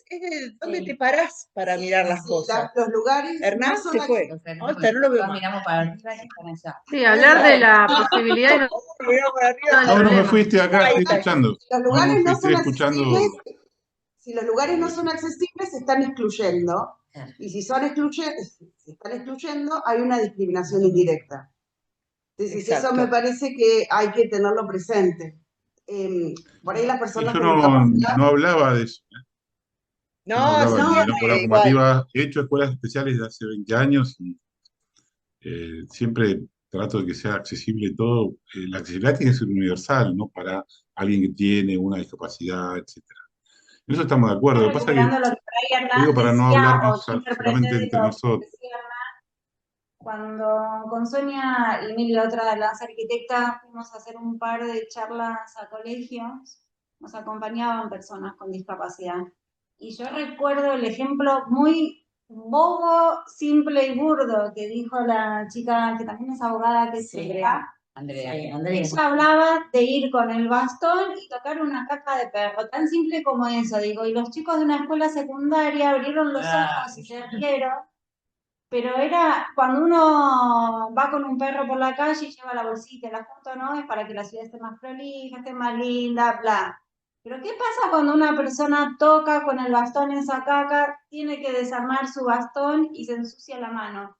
de dónde te parás para mirar las cosas. Los lugares Hernán no son se fue. Nosotros No lo veo todos más. miramos para arriba y están allá. Sí, hablar de la posibilidad y Mirá para arriba. no del No, no me problema. fuiste acá, Ahí estoy está. escuchando. Los No me lugares fui, no estoy son escuchando. accesibles. Si los lugares no son accesibles, se están excluyendo. Y si están excluyendo, hay una discriminación indirecta. Entonces, eso me parece que hay que tenerlo presente. Por ahí las Y personas yo con discapacidad. no hablaba de eso. Yo no No, hablaba sí, ni de no por la igual. formativa. He hecho escuelas especiales de hace 20 años y siempre trato de que sea accesible todo. La accesibilidad tiene que ser universal, ¿no? Para alguien que tiene una discapacidad, etcétera. En eso estamos de acuerdo. Lo que pasa es que, Recuperando lo que por ahí lo Hernán digo para no decía, o hablarnos yo interpreté solamente de entre lo que nosotros. decía Hernán, cuando con Sonia y Mili, otra de las arquitectas, fuimos a hacer un par de charlas a colegios, nos acompañaban personas con discapacidad. Y yo recuerdo el ejemplo muy bobo, simple y burdo que dijo la chica que también es abogada, que es Andrea. Ella hablaba de ir con el bastón y tocar una caca de perro, tan simple como eso, digo, y los chicos de una escuela secundaria abrieron los ojos y se rieron, pero era cuando uno va con un perro por la calle y lleva la bolsita, la foto, ¿no? Es para que la ciudad esté más prolija, esté más linda, bla. Pero ¿qué pasa cuando una persona toca con el bastón esa caca, tiene que desarmar su bastón y se ensucia la mano?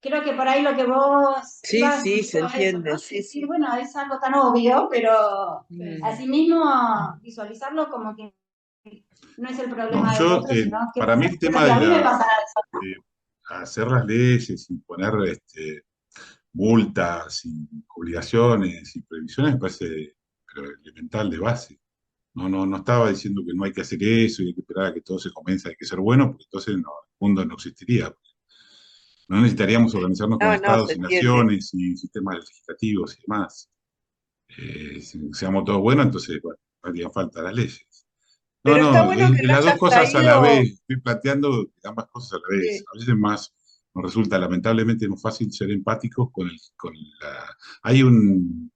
Creo que por ahí lo que vos Sí, ibas sí, se diciendo es, entiende. ¿no? Sí, Decir, sí. bueno, es algo tan obvio, pero asimismo visualizarlo como que no es el No, problema del yo, otro, sino que para mí el tema si de a mí me pasa eso. hacer las leyes y poner multas y obligaciones y previsiones me parece pero elemental de base. No estaba diciendo que no hay que hacer eso y hay que esperar a que todo se comience, hay que ser bueno, porque entonces el mundo no existiría. No necesitaríamos organizarnos con No, estados se y entiende. naciones y sistemas legislativos y demás. Si seamos todos buenos, entonces, bueno, no harían falta las leyes. Pero está bueno que lo las dos hayas cosas a la traído. vez, estoy planteando ambas cosas a la vez. A veces más nos resulta lamentablemente muy fácil ser empáticos Hay un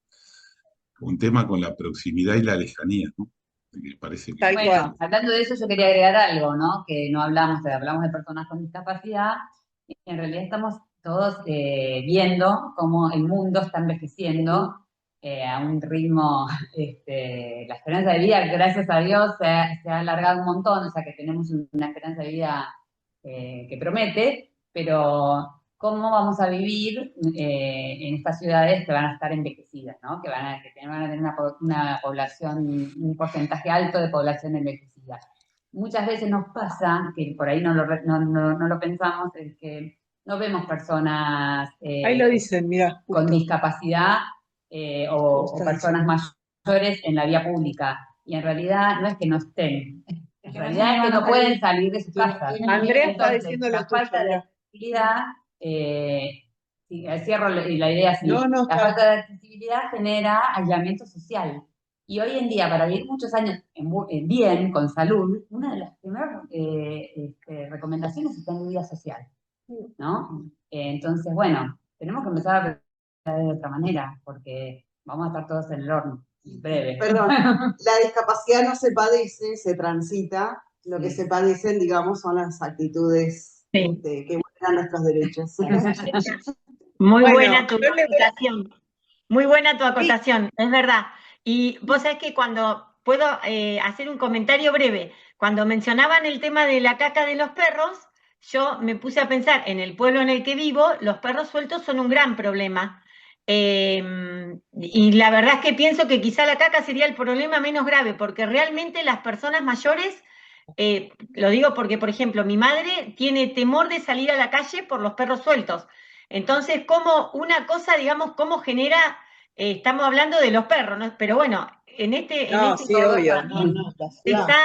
tema con la proximidad y la lejanía, ¿no? Me parece que... Bueno, hablando de eso, yo quería agregar algo, ¿no? Que no hablamos de personas con discapacidad, y en realidad estamos todos viendo cómo el mundo está envejeciendo a un ritmo, la esperanza de vida, gracias a Dios, se ha alargado un montón, o sea que tenemos una esperanza de vida que promete, pero cómo vamos a vivir en estas ciudades que van a estar envejecidas, ¿no? Que van a tener una población, un porcentaje alto de población envejecida. Muchas veces nos pasa, que por ahí no lo pensamos, es que no vemos personas Ahí lo dicen, mira, con discapacidad o personas mayores en la vía pública. Y en realidad no es que no estén, en realidad es que no pueden salir de sus casas. Andrea está diciendo la falta de accesibilidad, cierro la idea así, la falta de accesibilidad genera aislamiento social. Y hoy en día, para vivir muchos años bien, con salud, una de las primeras recomendaciones es tener vida social, ¿no? Entonces, bueno, tenemos que empezar a pensar de otra manera, porque vamos a estar todos en el horno, breve. Perdón, la discapacidad no se padece, se transita. Lo que se padecen, digamos, son las actitudes que vulneran nuestros derechos. Muy buena tu acotación. Muy buena tu acotación, es verdad. Y vos sabés que cuando puedo hacer un comentario breve, cuando mencionaban el tema de la caca de los perros, yo me puse a pensar, en el pueblo en el que vivo, los perros sueltos son un gran problema. Y la verdad es que pienso que quizá la caca sería el problema menos grave, porque realmente las personas mayores, lo digo porque, por ejemplo, mi madre tiene temor de salir a la calle por los perros sueltos. Entonces, como una cosa, digamos, cómo genera, estamos hablando de los perros, ¿no? Pero bueno, obvio, está,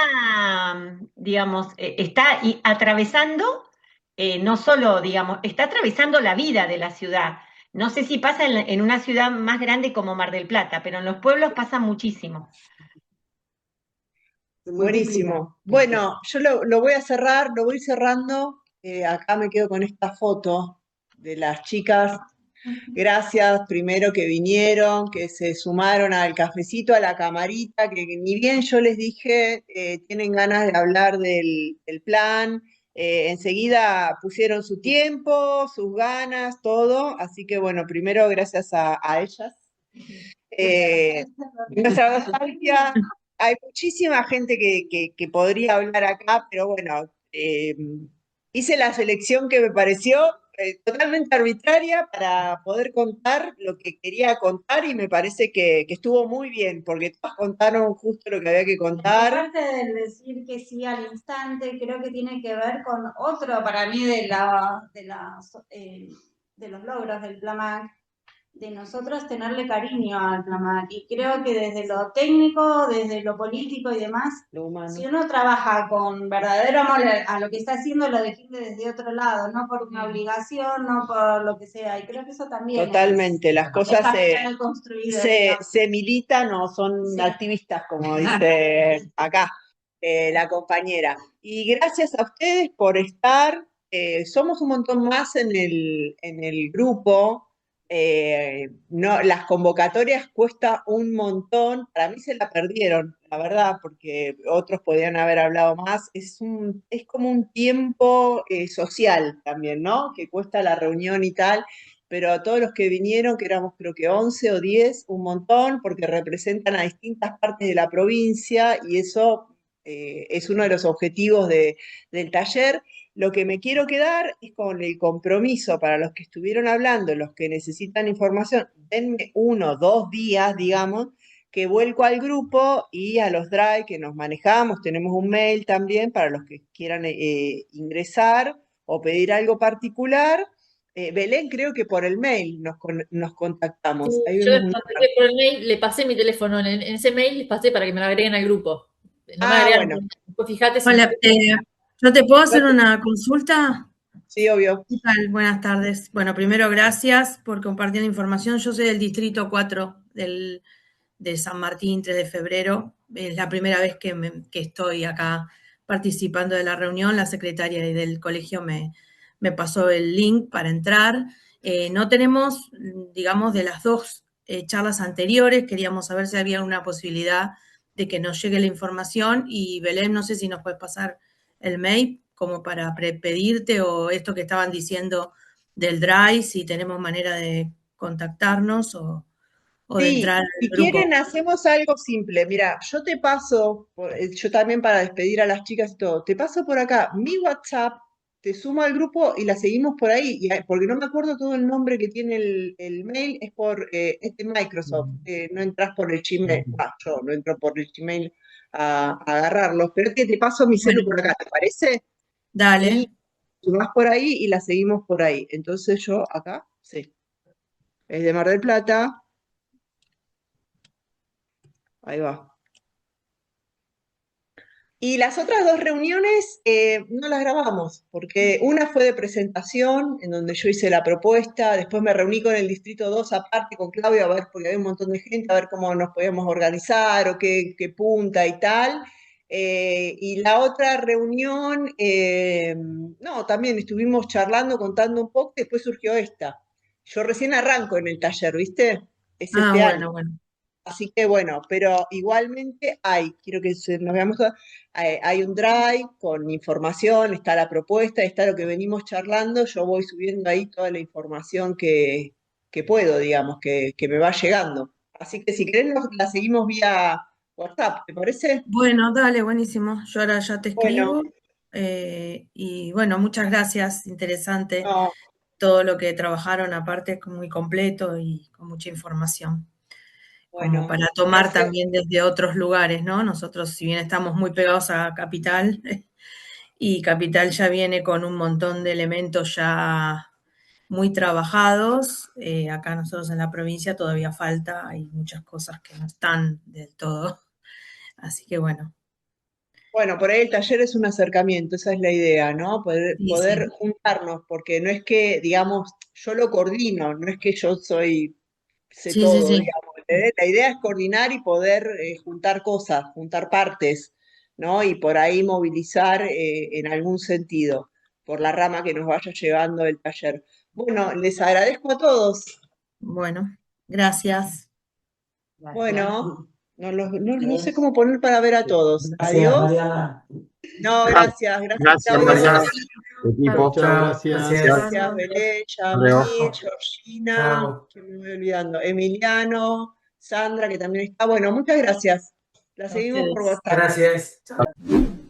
digamos, está atravesando, no solo, digamos, está atravesando la vida de la ciudad. No sé si pasa en una ciudad más grande como Mar del Plata, pero en los pueblos pasa muchísimo. Buenísimo. Bueno, yo lo voy a cerrar, lo voy cerrando. Acá me quedo con esta foto de las chicas. Gracias primero que vinieron, que se sumaron al cafecito, a la camarita, que ni bien yo les dije, tienen ganas de hablar del plan. Enseguida pusieron su tiempo, sus ganas, todo. Así que bueno, primero gracias a ellas. Nuestra nostalgia, hay muchísima gente que podría hablar acá, pero bueno, hice la selección que me pareció totalmente arbitraria para poder contar lo que quería contar y me parece que estuvo muy bien, porque todos contaron justo lo que había que contar. Aparte de decir que sí al instante, creo que tiene que ver con otro para mí de los logros del PLAMAC, de nosotros tenerle cariño al PLAMAC. Y creo que desde lo técnico, desde lo político y demás, si uno trabaja con verdadero amor a lo que está haciendo, lo defiende desde otro lado, no por una obligación, no por lo que sea. Y creo que eso también Totalmente, las cosas se se militan o son activistas, como dice acá la compañera. Y gracias a ustedes por estar. Somos un montón más en el grupo. No, las convocatorias cuesta un montón, para mí se la perdieron, la verdad, porque otros podían haber hablado más. Es como un tiempo social también, ¿no? Que cuesta la reunión y tal, pero a todos los que vinieron, que éramos creo que 11 o 10, un montón, porque representan a distintas partes de la provincia y eso es uno de los objetivos del taller. Lo que me quiero quedar es con el compromiso para los que estuvieron hablando, los que necesitan información, denme 1 o 2 días, digamos, que vuelco al grupo y a los Drive que nos manejamos, tenemos un mail también para los que quieran ingresar o pedir algo particular. Belén, creo que por el mail nos contactamos. Ahí Yo vemos por el mail le pasé mi teléfono, en ese mail les pasé para que me lo agreguen al grupo. No me agregaron, bueno. Pues fíjate si Hola, ¿yo te puedo hacer una consulta? Sí, obvio. ¿Qué tal? Buenas tardes. Bueno, primero, gracias por compartir la información. Yo soy del Distrito 4 de San Martín, 3 de febrero. Es la primera vez que estoy acá participando de la reunión. La secretaria del colegio me me pasó el link para entrar. No tenemos, digamos, de las dos charlas anteriores, queríamos saber si había una posibilidad de que nos llegue la información, y Belén, no sé si nos puedes pasar el mail como para pedirte, o esto que estaban diciendo del Drive, si tenemos manera de contactarnos o de Sí, entrar al si grupo. quieren hacemos algo simple. Mira, yo te paso, yo también para despedir a las chicas y todo, te paso por acá mi WhatsApp, te sumo al grupo y la seguimos por ahí, porque no me acuerdo todo el nombre que tiene el mail, es por este Microsoft, no entras por el Gmail, yo no entro por el Gmail a agarrarlos, pero es que te paso mi celu por acá, ¿te parece? Dale. Y sumás por ahí y la seguimos por ahí. Entonces yo acá, sí, es de Mar del Plata. Ahí va. Y las otras dos reuniones no las grabamos, porque una fue de presentación, en donde yo hice la propuesta, después me reuní con el Distrito 2 aparte, con Claudia, a ver, porque había un montón de gente, a ver cómo nos podíamos organizar o qué punta y tal. Y la otra reunión, no, también estuvimos charlando, contando un poco, y después surgió esta. Yo recién arranco en el taller, ¿viste? Es este año. Bueno. Así que bueno, pero igualmente quiero que nos veamos todas, hay un drive con información, está la propuesta, está lo que venimos charlando, yo voy subiendo ahí toda la información que puedo, digamos, que me va llegando. Así que si querés la seguimos vía WhatsApp, ¿te parece? Bueno, dale, buenísimo. Yo ahora ya te escribo. Bueno. Y bueno, muchas gracias, interesante No. todo lo que trabajaron, aparte es muy completo y con mucha información. Bueno, como para tomar gracias. también desde otros lugares, ¿no? Nosotros, si bien estamos muy pegados a Capital, y Capital ya viene con un montón de elementos ya muy trabajados, acá nosotros en la provincia todavía falta, hay muchas cosas que no están del todo. Así que bueno. Bueno, por ahí el taller es un acercamiento, esa es la idea, ¿no? Poder Sí. juntarnos, porque no es que, digamos, yo lo coordino, no es que yo sé Sí, todo, sí. digamos. La idea es coordinar y poder juntar cosas, juntar partes, ¿no? Y por ahí movilizar en algún sentido, por la rama que nos vaya llevando el taller. Bueno, les agradezco a todos. Bueno, gracias. Bueno, no sé cómo poner para ver a todos. Gracias, Adiós. Mariana. No, gracias. Gracias, Claudia. Mariana. Equipo. Gracias, Belén, Leo. Yamil, Georgina, Chao. que me voy olvidando, Emiliano, Sandra, que también está. Bueno, muchas gracias. La seguimos por WhatsApp. Gracias. Chao.